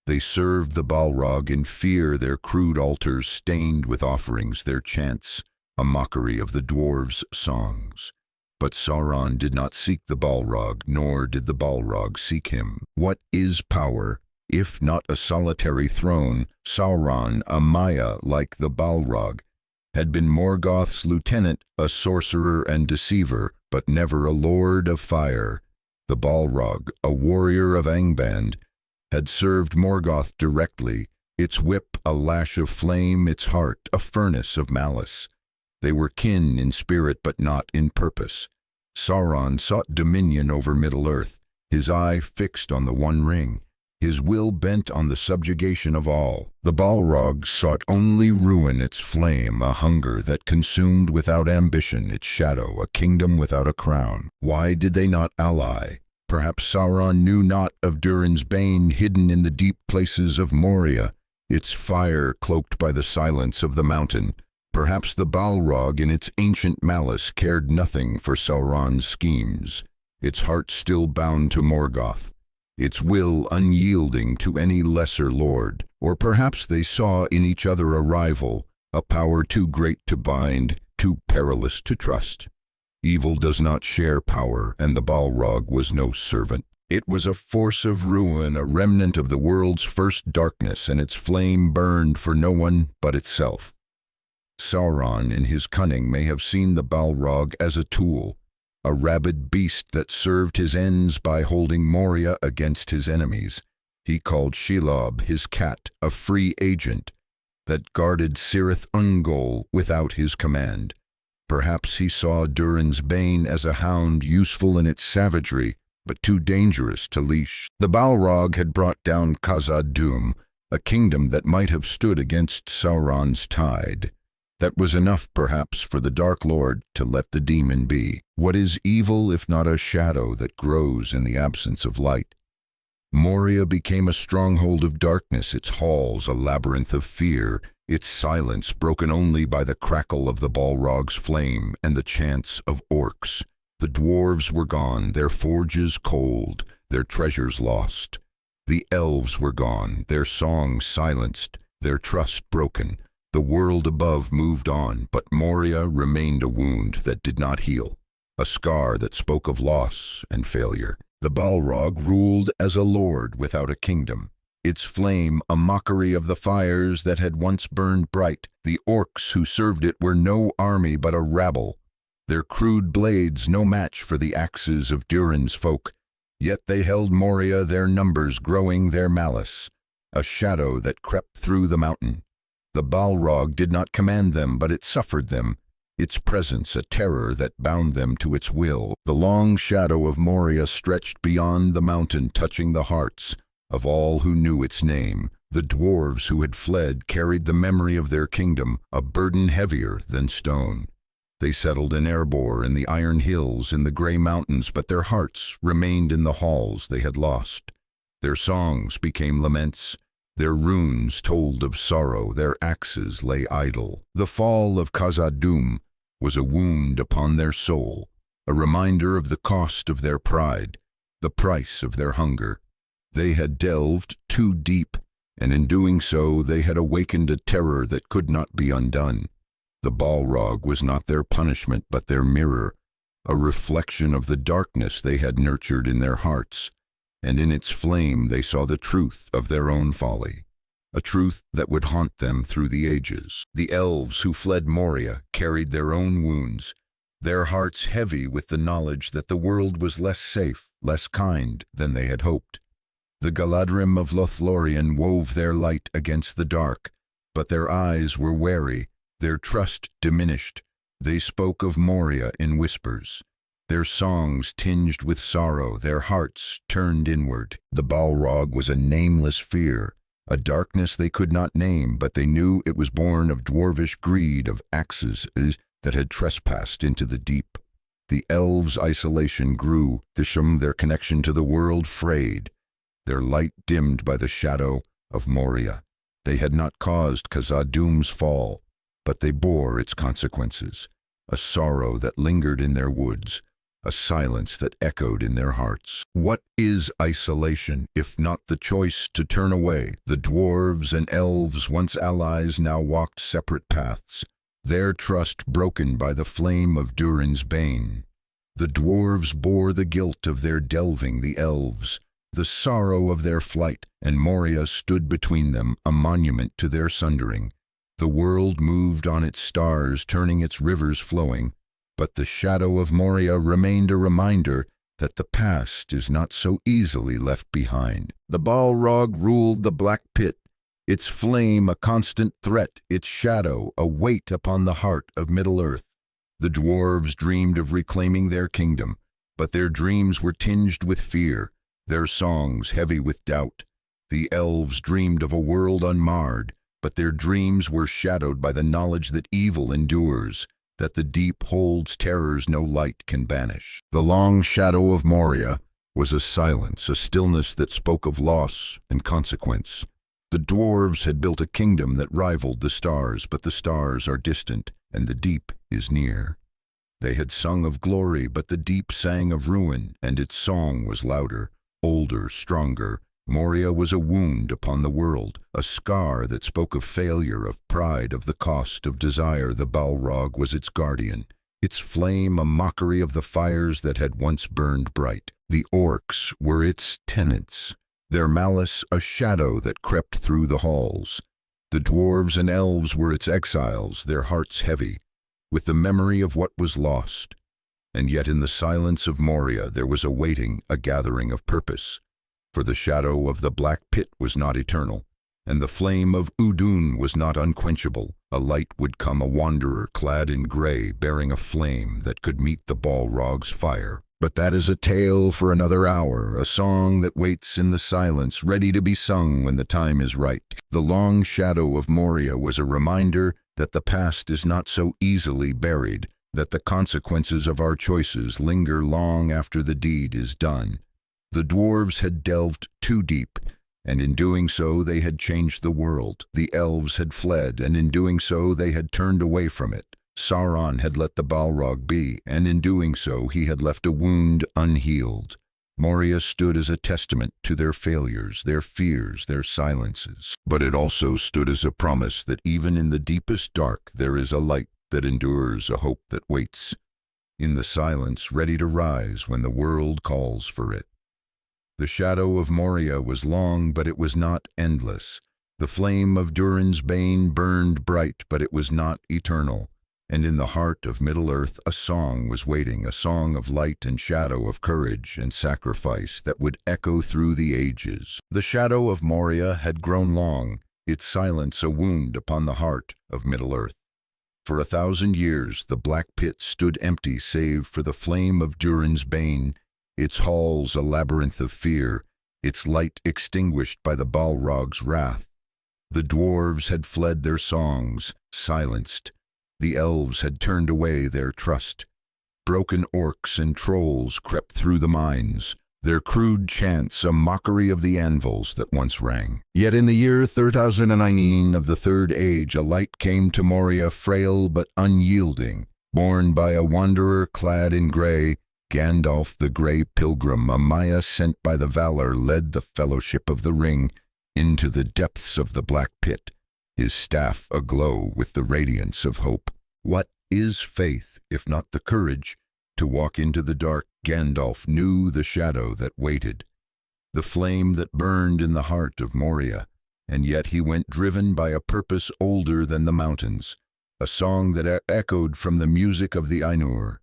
They served the Balrog in fear, their crude altars stained with offerings, their chants a mockery of the dwarves' songs. But Sauron did not seek the Balrog, nor did the Balrog seek him. What is power, if not a solitary throne? Sauron, a Maya like the Balrog, had been Morgoth's lieutenant, a sorcerer and deceiver, but never a lord of fire. The Balrog, a warrior of Angband, had served Morgoth directly, its whip a lash of flame, its heart a furnace of malice. They were kin in spirit but not in purpose. Sauron sought dominion over Middle-earth, his eye fixed on the One Ring, his will bent on the subjugation of all. The Balrog sought only ruin, its flame, a hunger that consumed without ambition, its shadow, a kingdom without a crown. Why did they not ally? Perhaps Sauron knew not of Durin's bane hidden in the deep places of Moria, its fire cloaked by the silence of the mountain. Perhaps the Balrog in its ancient malice cared nothing for Sauron's schemes, its heart still bound to Morgoth, its will unyielding to any lesser lord. Or perhaps they saw in each other a rival, a power too great to bind, too perilous to trust. Evil does not share power, and the Balrog was no servant. It was a force of ruin, a remnant of the world's first darkness, and its flame burned for no one but itself. Sauron, in his cunning, may have seen the Balrog as a tool, a rabid beast that served his ends by holding Moria against his enemies. He called Shelob, his cat, a free agent that guarded Cirith Ungol without his command. Perhaps he saw Durin's bane as a hound useful in its savagery, but too dangerous to leash. The Balrog had brought down KhazadDûm, a kingdom that might have stood against Sauron's tide. That was enough, perhaps, for the Dark Lord to let the demon be. What is evil if not a shadow that grows in the absence of light? Moria became a stronghold of darkness, its halls a labyrinth of fear, its silence broken only by the crackle of the Balrog's flame and the chants of orcs. The dwarves were gone, their forges cold, their treasures lost. The elves were gone, their songs silenced, their trust broken. The world above moved on, but Moria remained a wound that did not heal, a scar that spoke of loss and failure. The Balrog ruled as a lord without a kingdom, its flame a mockery of the fires that had once burned bright. The orcs who served it were no army but a rabble, their crude blades no match for the axes of Durin's folk. Yet they held Moria, their numbers growing, their malice, a shadow that crept through the mountain. The Balrog did not command them, but it suffered them, its presence a terror that bound them to its will. The long shadow of Moria stretched beyond the mountain, touching the hearts of all who knew its name. The dwarves who had fled carried the memory of their kingdom, a burden heavier than stone. They settled in Erebor, in the Iron Hills, in the Grey Mountains, but their hearts remained in the halls they had lost. Their songs became laments. Their runes told of sorrow, their axes lay idle. The fall of KhazadDûm was a wound upon their soul, a reminder of the cost of their pride, the price of their hunger. They had delved too deep, and in doing so they had awakened a terror that could not be undone. The Balrog was not their punishment but their mirror, a reflection of the darkness they had nurtured in their hearts. And in its flame they saw the truth of their own folly, a truth that would haunt them through the ages. The elves who fled Moria carried their own wounds, their hearts heavy with the knowledge that the world was less safe, less kind than they had hoped. The Galadrim of Lothlorien wove their light against the dark, but their eyes were wary, their trust diminished. They spoke of Moria in whispers, their songs tinged with sorrow, their hearts turned inward. The Balrog was a nameless fear, a darkness they could not name, but they knew it was born of dwarvish greed, of axes that had trespassed into the deep. The elves' isolation grew, their connection to the world frayed, their light dimmed by the shadow of Moria. They had not caused KhazadDûm's fall, but they bore its consequences, a sorrow that lingered in their woods, a silence that echoed in their hearts. What is isolation, if not the choice to turn away? The dwarves and elves, once allies, now walked separate paths, their trust broken by the flame of Durin's bane. The dwarves bore the guilt of their delving, the elves the sorrow of their flight, and Moria stood between them, a monument to their sundering. The world moved on its stars, turning its rivers flowing, but the shadow of Moria remained a reminder that the past is not so easily left behind. The Balrog ruled the Black Pit, its flame a constant threat, its shadow a weight upon the heart of Middle-earth. The dwarves dreamed of reclaiming their kingdom, but their dreams were tinged with fear, their songs heavy with doubt. The elves dreamed of a world unmarred, but their dreams were shadowed by the knowledge that evil endures, that the deep holds terrors no light can banish. The long shadow of Moria was a silence, a stillness that spoke of loss and consequence. The dwarves had built a kingdom that rivaled the stars, but the stars are distant, and the deep is near. They had sung of glory, but the deep sang of ruin, and its song was louder, older, stronger. Moria was a wound upon the world, a scar that spoke of failure, of pride, of the cost of desire. The Balrog was its guardian, its flame a mockery of the fires that had once burned bright. The orcs were its tenants, their malice a shadow that crept through the halls. The dwarves and elves were its exiles, their hearts heavy with the memory of what was lost. And yet in the silence of Moria there was a waiting, a gathering of purpose. For the shadow of the black pit was not eternal, and the flame of Udûn was not unquenchable. A light would come, a wanderer clad in grey, bearing a flame that could meet the Balrog's fire. But that is a tale for another hour, a song that waits in the silence, ready to be sung when the time is right. The long shadow of Moria was a reminder that the past is not so easily buried, that the consequences of our choices linger long after the deed is done. The dwarves had delved too deep, and in doing so they had changed the world. The elves had fled, and in doing so they had turned away from it. Sauron had let the Balrog be, and in doing so he had left a wound unhealed. Moria stood as a testament to their failures, their fears, their silences. But it also stood as a promise that even in the deepest dark there is a light that endures, a hope that waits in the silence, ready to rise when the world calls for it. The shadow of Moria was long, but it was not endless. The flame of Durin's Bane burned bright, but it was not eternal. And in the heart of Middle-earth a song was waiting, a song of light and shadow, of courage and sacrifice that would echo through the ages. The shadow of Moria had grown long, its silence a wound upon the heart of Middle-earth. For 1,000 years the black pit stood empty save for the flame of Durin's Bane, its halls a labyrinth of fear, its light extinguished by the Balrog's wrath. The dwarves had fled their songs, silenced. The elves had turned away their trust. Broken orcs and trolls crept through the mines, their crude chants a mockery of the anvils that once rang. Yet in the year 3019 of the Third Age a light came to Moria, frail but unyielding, borne by a wanderer clad in grey. Gandalf the Grey Pilgrim, a Maya sent by the Valor, led the Fellowship of the Ring into the depths of the black pit, his staff aglow with the radiance of hope. What is faith, if not the courage to walk into the dark? Gandalf knew the shadow that waited, the flame that burned in the heart of Moria, and yet he went driven by a purpose older than the mountains, a song that echoed from the music of the Ainur.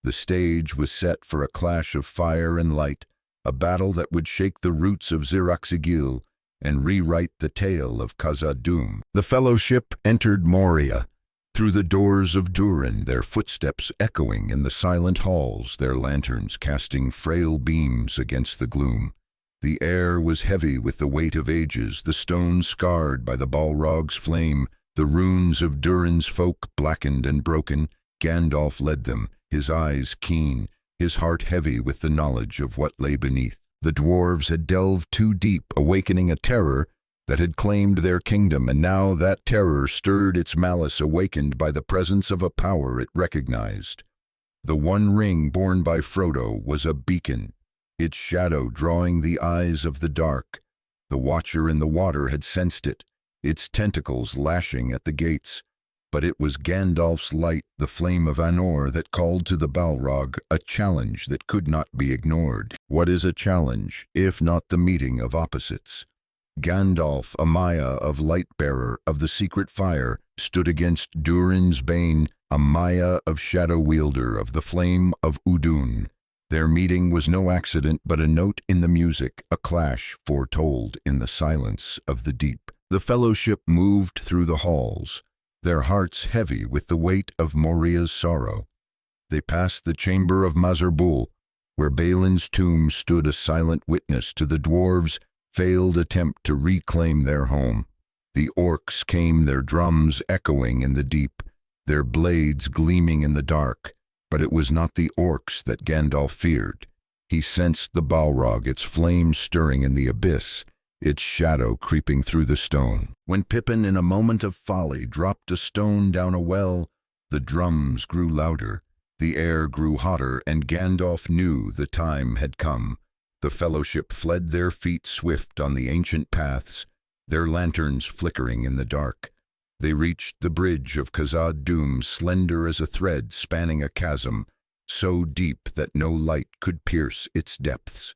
The stage was set for a clash of fire and light, a battle that would shake the roots of Zirak-Sigil and rewrite the tale of Khazad-dûm. The Fellowship entered Moria, through the doors of Durin, their footsteps echoing in the silent halls, their lanterns casting frail beams against the gloom. The air was heavy with the weight of ages, the stones scarred by the Balrog's flame, the runes of Durin's folk blackened and broken. Gandalf led them, his eyes keen, his heart heavy with the knowledge of what lay beneath. The dwarves had delved too deep, awakening a terror that had claimed their kingdom, and now that terror stirred its malice, awakened by the presence of a power it recognized. The One Ring borne by Frodo was a beacon, its shadow drawing the eyes of the dark. The Watcher in the water had sensed it, its tentacles lashing at the gates. But it was Gandalf's light, the flame of Anor, that called to the Balrog, a challenge that could not be ignored. What is a challenge, if not the meeting of opposites? Gandalf, a Maya of Lightbearer, of the secret fire, stood against Durin's Bane, a Maya of Shadow Wielder, of the flame of Udûn. Their meeting was no accident, but a note in the music, a clash foretold in the silence of the deep. The fellowship moved through the halls, their hearts heavy with the weight of Moria's sorrow. They passed the chamber of Mazarbul, where Balin's tomb stood a silent witness to the dwarves' failed attempt to reclaim their home. The orcs came, their drums echoing in the deep, their blades gleaming in the dark, but it was not the orcs that Gandalf feared. He sensed the Balrog, its flame stirring in the abyss, its shadow creeping through the stone. When Pippin, in a moment of folly, dropped a stone down a well, the drums grew louder, the air grew hotter, and Gandalf knew the time had come. The fellowship fled, their feet swift on the ancient paths, their lanterns flickering in the dark. They reached the Bridge of Khazad-dûm, slender as a thread spanning a chasm, so deep that no light could pierce its depths.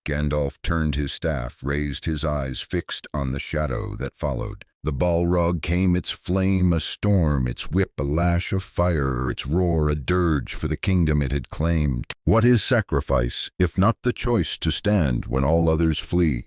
Gandalf turned his staff, raised his eyes fixed on the shadow that followed. The Balrog came, its flame a storm, its whip a lash of fire, its roar a dirge for the kingdom it had claimed. What is sacrifice, if not the choice to stand when all others flee?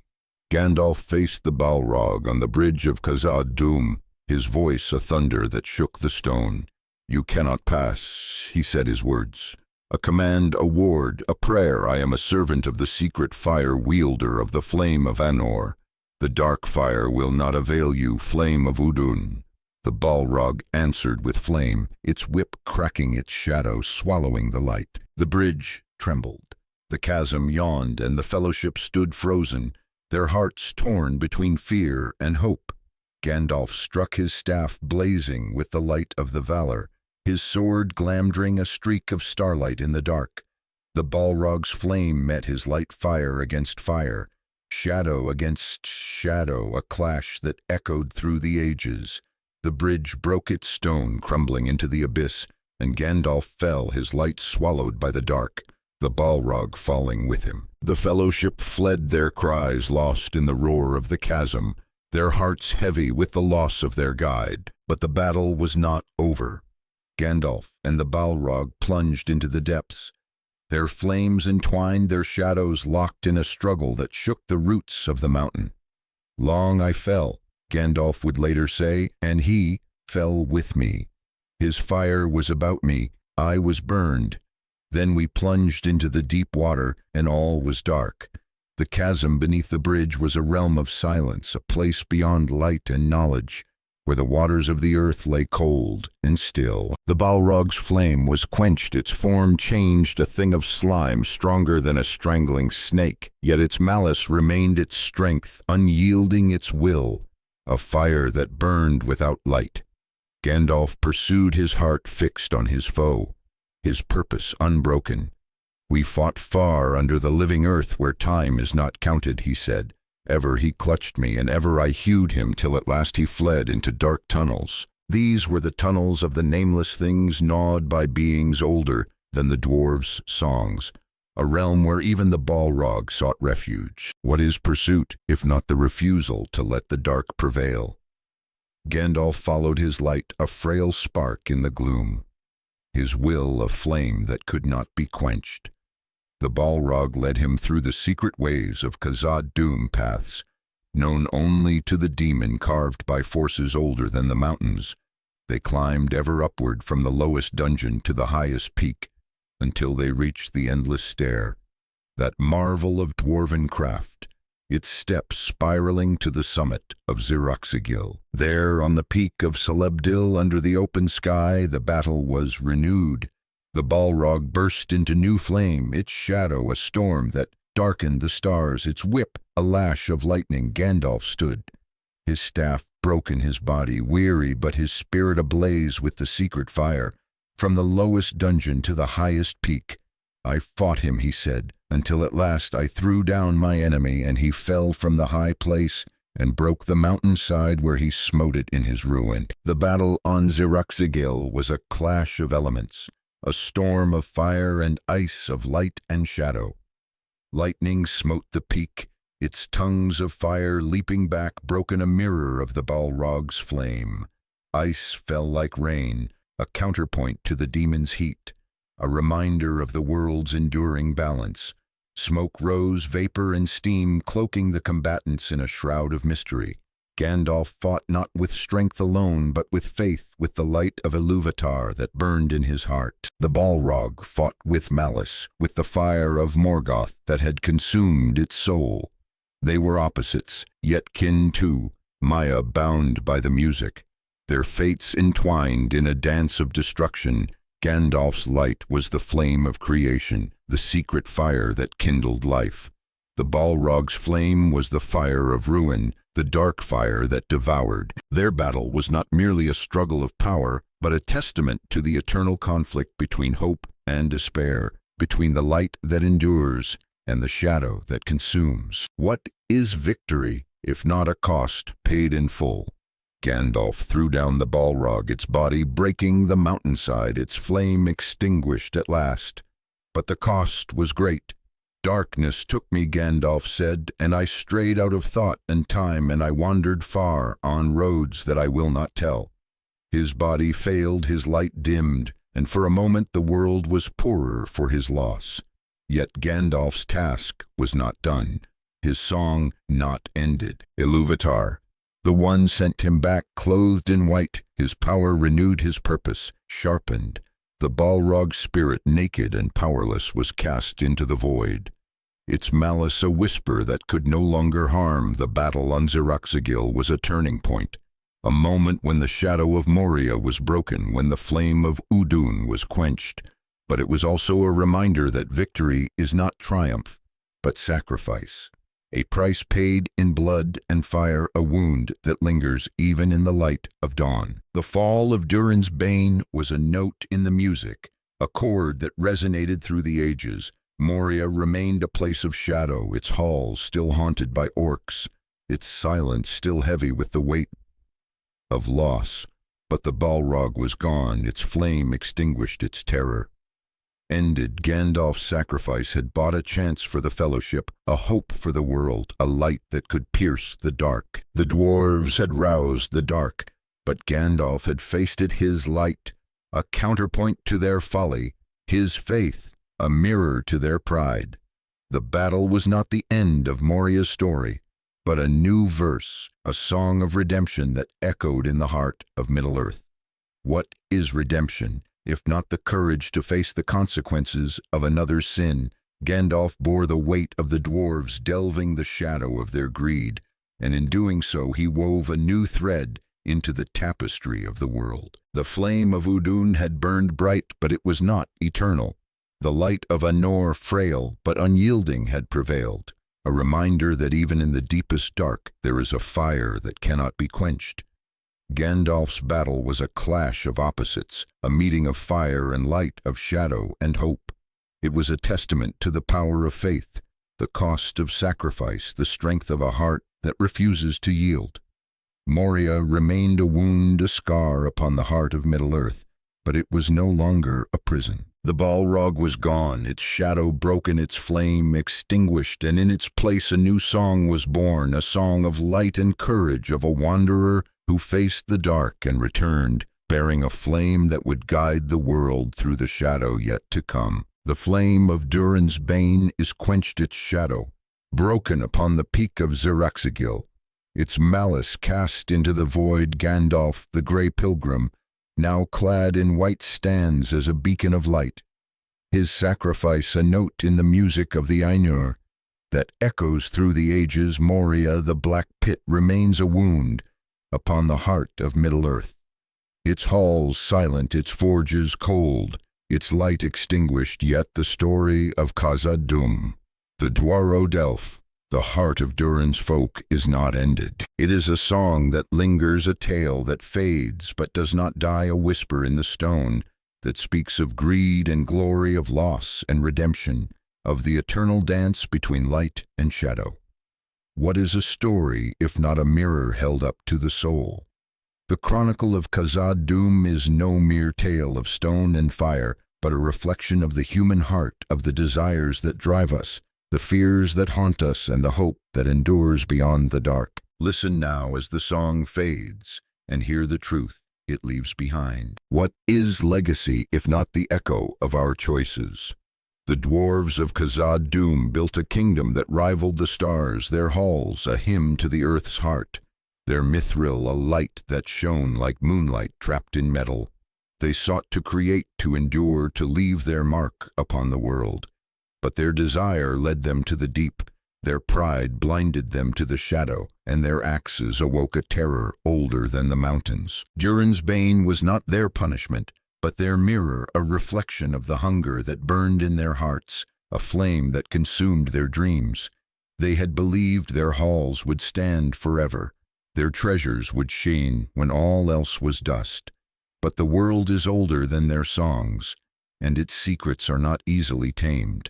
Gandalf faced the Balrog on the Bridge of Khazad-dûm, his voice a thunder that shook the stone. "You cannot pass," he said his words. "A command, a ward, a prayer. I am a servant of the secret fire, wielder of the flame of Anor. The dark fire will not avail you, flame of Udûn." The Balrog answered with flame, its whip cracking its shadow, swallowing the light. The bridge trembled. The chasm yawned, and the fellowship stood frozen, their hearts torn between fear and hope. Gandalf struck his staff, blazing with the light of the valor, his sword glamdring a streak of starlight in the dark. The Balrog's flame met his light, fire against fire, shadow against shadow, a clash that echoed through the ages. The bridge broke its stone, crumbling into the abyss, and Gandalf fell, his light swallowed by the dark, the Balrog falling with him. The fellowship fled, their cries lost in the roar of the chasm, their hearts heavy with the loss of their guide. But the battle was not over. Gandalf and the Balrog plunged into the depths. Their flames entwined, their shadows locked in a struggle that shook the roots of the mountain. "Long I fell," Gandalf would later say, "and he fell with me. His fire was about me, I was burned. Then we plunged into the deep water, and all was dark. The chasm beneath the bridge was a realm of silence, a place beyond light and knowledge, where the waters of the earth lay cold and still. The Balrog's flame was quenched, its form changed, a thing of slime stronger than a strangling snake, yet its malice remained, its strength unyielding, its will a fire that burned without light. Gandalf pursued, his heart fixed on his foe, his purpose unbroken. "We fought far under the living earth where time is not counted," he said. "Ever he clutched me, and ever I hewed him, till at last he fled into dark tunnels. These were the tunnels of the nameless things, gnawed by beings older than the dwarves' songs, a realm where even the Balrog sought refuge. What is pursuit, if not the refusal to let the dark prevail?" Gandalf followed his light, a frail spark in the gloom, his will a flame that could not be quenched. The Balrog led him through the secret ways of Khazad-dûm, paths known only to the demon, carved by forces older than the mountains. They climbed ever upward from the lowest dungeon to the highest peak, until they reached the endless stair, that marvel of dwarven craft, its steps spiraling to the summit of Ziroxigil. There, on the peak of Celebdil, under the open sky, the battle was renewed. The Balrog burst into new flame, its shadow a storm that darkened the stars, its whip a lash of lightning. Gandalf stood, his staff broken, his body weary, but his spirit ablaze with the secret fire. From the lowest dungeon to the highest peak, I fought him, he said, until at last I threw down my enemy, and he fell from the high place and broke the mountainside where he smote it in his ruin. The battle on Ziroxigil was a clash of elements, a storm of fire and ice, of light and shadow. Lightning smote the peak, its tongues of fire leaping back, broken a mirror of the Balrog's flame. Ice fell like rain, a counterpoint to the demon's heat, a reminder of the world's enduring balance. Smoke rose, vapor and steam cloaking the combatants in a shroud of mystery. Gandalf fought not with strength alone, but with faith, with the light of Ilúvatar that burned in his heart. The Balrog fought with malice, with the fire of Morgoth that had consumed its soul. They were opposites, yet kin too, Maya bound by the music. Their fates entwined in a dance of destruction. Gandalf's light was the flame of creation, the secret fire that kindled life. The Balrog's flame was the fire of ruin, the dark fire that devoured. Their battle was not merely a struggle of power, but a testament to the eternal conflict between hope and despair, between the light that endures and the shadow that consumes. What is victory, if not a cost paid in full? Gandalf threw down the Balrog, its body breaking the mountainside, its flame extinguished at last. But the cost was great. Darkness took me, Gandalf said, and I strayed out of thought and time, and I wandered far on roads that I will not tell. His body failed, his light dimmed, and for a moment the world was poorer for his loss. Yet Gandalf's task was not done, his song not ended. Ilúvatar, the one, sent him back clothed in white. His power renewed, his purpose sharpened. The Balrog's spirit, naked and powerless, was cast into the void. Its malice a whisper that could no longer harm. The battle on Zirakzigil was a turning point, a moment when the shadow of Moria was broken, when the flame of Udûn was quenched. But it was also a reminder that victory is not triumph, but sacrifice. A price paid in blood and fire, a wound that lingers even in the light of dawn. The fall of Durin's Bane was a note in the music, a chord that resonated through the ages. Moria remained a place of shadow, its halls still haunted by orcs, its silence still heavy with the weight of loss. But the Balrog was gone, its flame extinguished its terror. Ended, Gandalf's sacrifice had bought a chance for the Fellowship, a hope for the world, a light that could pierce the dark. The dwarves had roused the dark, but Gandalf had faced it, his light, a counterpoint to their folly, his faith, a mirror to their pride. The battle was not the end of Moria's story, but a new verse, a song of redemption that echoed in the heart of Middle-earth. What is redemption, if not the courage to face the consequences of another's sin? Gandalf bore the weight of the dwarves, delving the shadow of their greed, and in doing so he wove a new thread into the tapestry of the world. The flame of Udûn had burned bright, but it was not eternal. The light of Anor, frail but unyielding, had prevailed, a reminder that even in the deepest dark there is a fire that cannot be quenched. Gandalf's battle was a clash of opposites, a meeting of fire and light, of shadow and hope. It was a testament to the power of faith, the cost of sacrifice, the strength of a heart that refuses to yield. Moria remained a wound, a scar upon the heart of Middle-earth, but it was no longer a prison. The Balrog was gone, its shadow broken, its flame extinguished, and in its place a new song was born, a song of light and courage, of a wanderer who faced the dark and returned, bearing a flame that would guide the world through the shadow yet to come. The flame of Durin's Bane is quenched, its shadow broken upon the peak of Zirakzigil, its malice cast into the void. Gandalf, the grey pilgrim, now clad in white, stands as a beacon of light, his sacrifice a note in the music of the Ainur that echoes through the ages. Moria, the black pit, remains a wound upon the heart of Middle-earth, its halls silent, its forges cold, its light extinguished. Yet the story of Khazad-dûm, the Dwarves, the heart of Durin's folk, is not ended. It is a song that lingers, a tale that fades but does not die, a whisper in the stone that speaks of greed and glory, of loss and redemption, of the eternal dance between light and shadow. What is a story if not a mirror held up to the soul? The Chronicle of Khazad-dûm is no mere tale of stone and fire, but a reflection of the human heart, of the desires that drive us, the fears that haunt us, and the hope that endures beyond the dark. Listen now as the song fades, and hear the truth it leaves behind. What is legacy if not the echo of our choices? The dwarves of Khazad-dûm built a kingdom that rivaled the stars, their halls a hymn to the earth's heart. their mithril a light that shone like moonlight trapped in metal. They sought to create, to endure, to leave their mark upon the world. But their desire led them to the deep, their pride blinded them to the shadow, and their axes awoke a terror older than the mountains. Durin's Bane was not their punishment, but their mirror, a reflection of the hunger that burned in their hearts, a flame that consumed their dreams. They had believed their halls would stand forever, their treasures would shine when all else was dust. But the world is older than their songs, and its secrets are not easily tamed.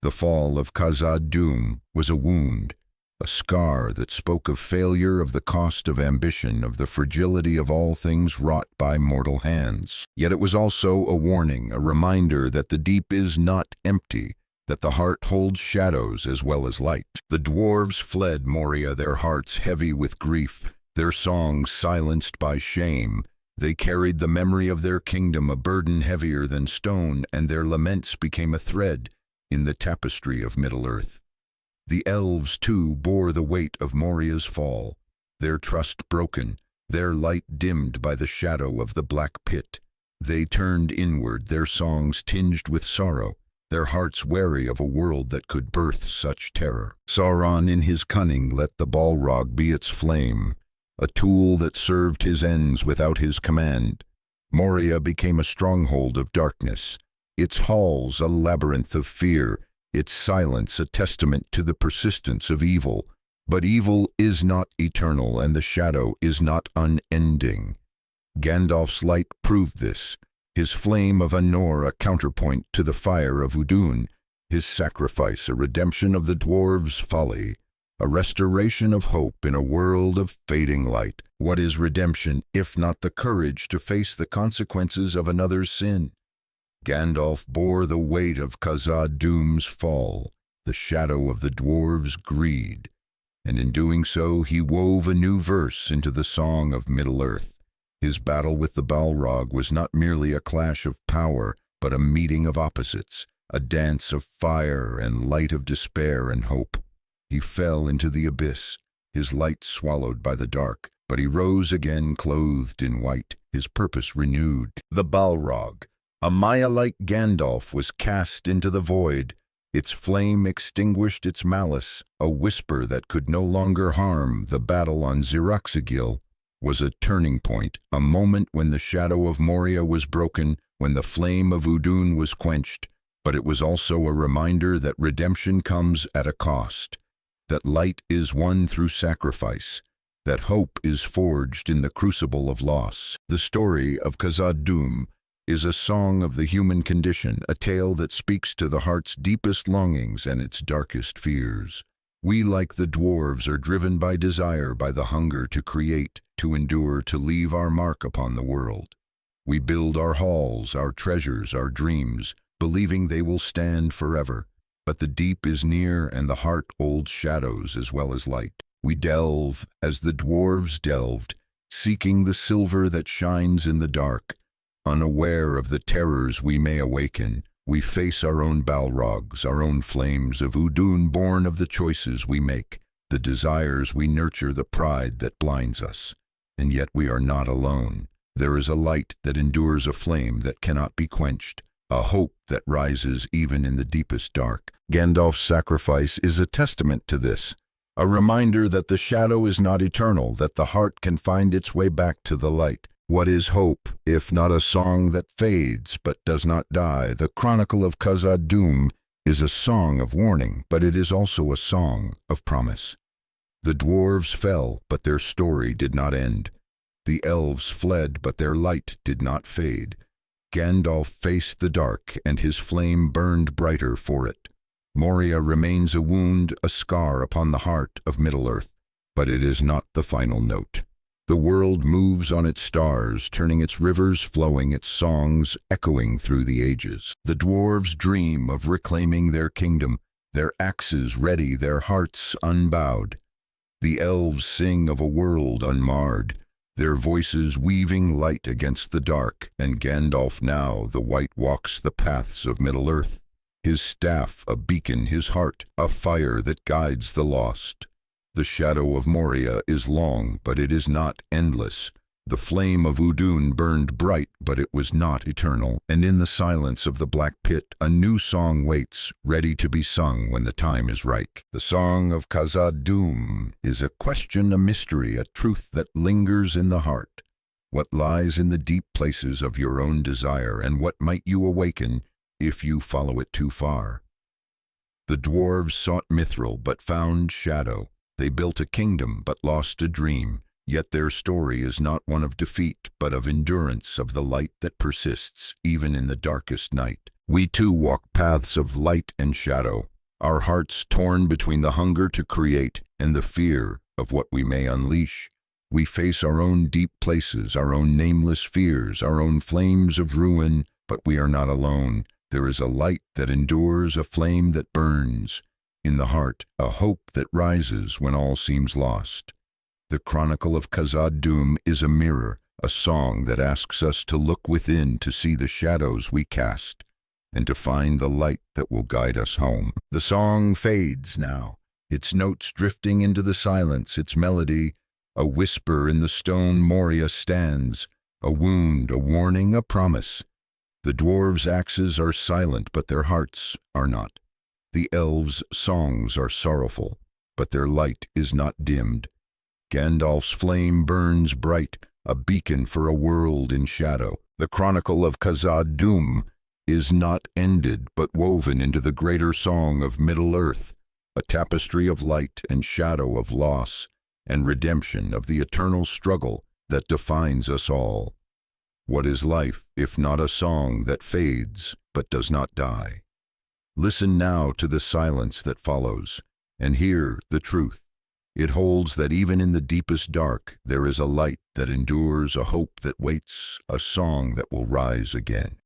The fall of Khazad-dûm was a wound, a scar that spoke of failure, of the cost of ambition, of the fragility of all things wrought by mortal hands. Yet it was also a warning, a reminder that the deep is not empty, that the heart holds shadows as well as light. The dwarves fled Moria, their hearts heavy with grief, their songs silenced by shame. They carried the memory of their kingdom, a burden heavier than stone, and their laments became a thread in the tapestry of Middle-earth. The elves, too, bore the weight of Moria's fall, their trust broken, their light dimmed by the shadow of the black pit. They turned inward, their songs tinged with sorrow, their hearts wary of a world that could birth such terror. Sauron in his cunning let the Balrog be its flame, a tool that served his ends without his command. Moria became a stronghold of darkness, its halls a labyrinth of fear, its silence a testament to the persistence of evil. But evil is not eternal, and the shadow is not unending. Gandalf's light proved this, his flame of Anor a counterpoint to the fire of Udûn, his sacrifice a redemption of the dwarves' folly, a restoration of hope in a world of fading light. What is redemption, if not the courage to face the consequences of another's sin? Gandalf bore the weight of Khazad-dûm's fall, the shadow of the dwarves' greed, and in doing so he wove a new verse into the song of Middle-earth. His battle with the Balrog was not merely a clash of power, but a meeting of opposites, a dance of fire and light, of despair and hope. He fell into the abyss, his light swallowed by the dark, but he rose again clothed in white, his purpose renewed. The Balrog, a Maya-like Gandalf, was cast into the void. Its flame extinguished its malice, a whisper that could no longer harm. The battle on Zirakzigil was a turning point, a moment when the shadow of Moria was broken, when the flame of Udûn was quenched. But it was also a reminder that redemption comes at a cost, that light is won through sacrifice, that hope is forged in the crucible of loss. The story of Khazad-dûm is a song of the human condition, a tale that speaks to the heart's deepest longings and its darkest fears. We, like the dwarves, are driven by desire, by the hunger to create, to endure, to leave our mark upon the world. We build our halls, our treasures, our dreams, believing they will stand forever. But the deep is near, and the heart holds shadows as well as light. We delve, as the dwarves delved, seeking the silver that shines in the dark. Unaware of the terrors we may awaken, we face our own Balrogs, our own flames of Udûn, born of the choices we make, the desires we nurture, the pride that blinds us. And yet we are not alone. There is a light that endures, a flame that cannot be quenched, a hope that rises even in the deepest dark. Gandalf's sacrifice is a testament to this, a reminder that the shadow is not eternal, that the heart can find its way back to the light. What is hope, if not a song that fades but does not die? The Chronicle of Khazad-dûm is a song of warning, but it is also a song of promise. The dwarves fell, but their story did not end. The elves fled, but their light did not fade. Gandalf faced the dark, and his flame burned brighter for it. Moria remains a wound, a scar upon the heart of Middle-earth, but it is not the final note. The world moves on its stars, turning its rivers flowing, its songs echoing through the ages. The dwarves dream of reclaiming their kingdom, their axes ready, their hearts unbowed. The elves sing of a world unmarred, their voices weaving light against the dark, and Gandalf now, the White, walks the paths of Middle-earth, his staff a beacon, his heart a fire that guides the lost. The shadow of Moria is long, but it is not endless. The flame of Udûn burned bright, but it was not eternal, and in the silence of the black pit a new song waits, ready to be sung when the time is right. The song of KhazadDûm is a question, a mystery, a truth that lingers in the heart. What lies in the deep places of your own desire, and what might you awaken if you follow it too far? The dwarves sought Mithril, but found shadow. They built a kingdom, but lost a dream. Yet their story is not one of defeat, but of endurance, of the light that persists, even in the darkest night. We too walk paths of light and shadow, our hearts torn between the hunger to create and the fear of what we may unleash. We face our own deep places, our own nameless fears, our own flames of ruin, but we are not alone. There is a light that endures, a flame that burns. In the heart, a hope that rises when all seems lost. The Chronicle of KhazadDûm is a mirror, a song that asks us to look within to see the shadows we cast, and to find the light that will guide us home. The song fades now, its notes drifting into the silence, its melody a whisper in the stone. Moria stands, a wound, a warning, a promise. The dwarves' axes are silent, but their hearts are not. The elves' songs are sorrowful, but their light is not dimmed. Gandalf's flame burns bright, a beacon for a world in shadow. The Chronicle of KhazadDûm is not ended, but woven into the greater song of Middle-earth, a tapestry of light and shadow, of loss and redemption, of the eternal struggle that defines us all. What is life, if not a song that fades but does not die? Listen now to the silence that follows, and hear the truth. It holds that even in the deepest dark, there is a light that endures, a hope that waits, a song that will rise again.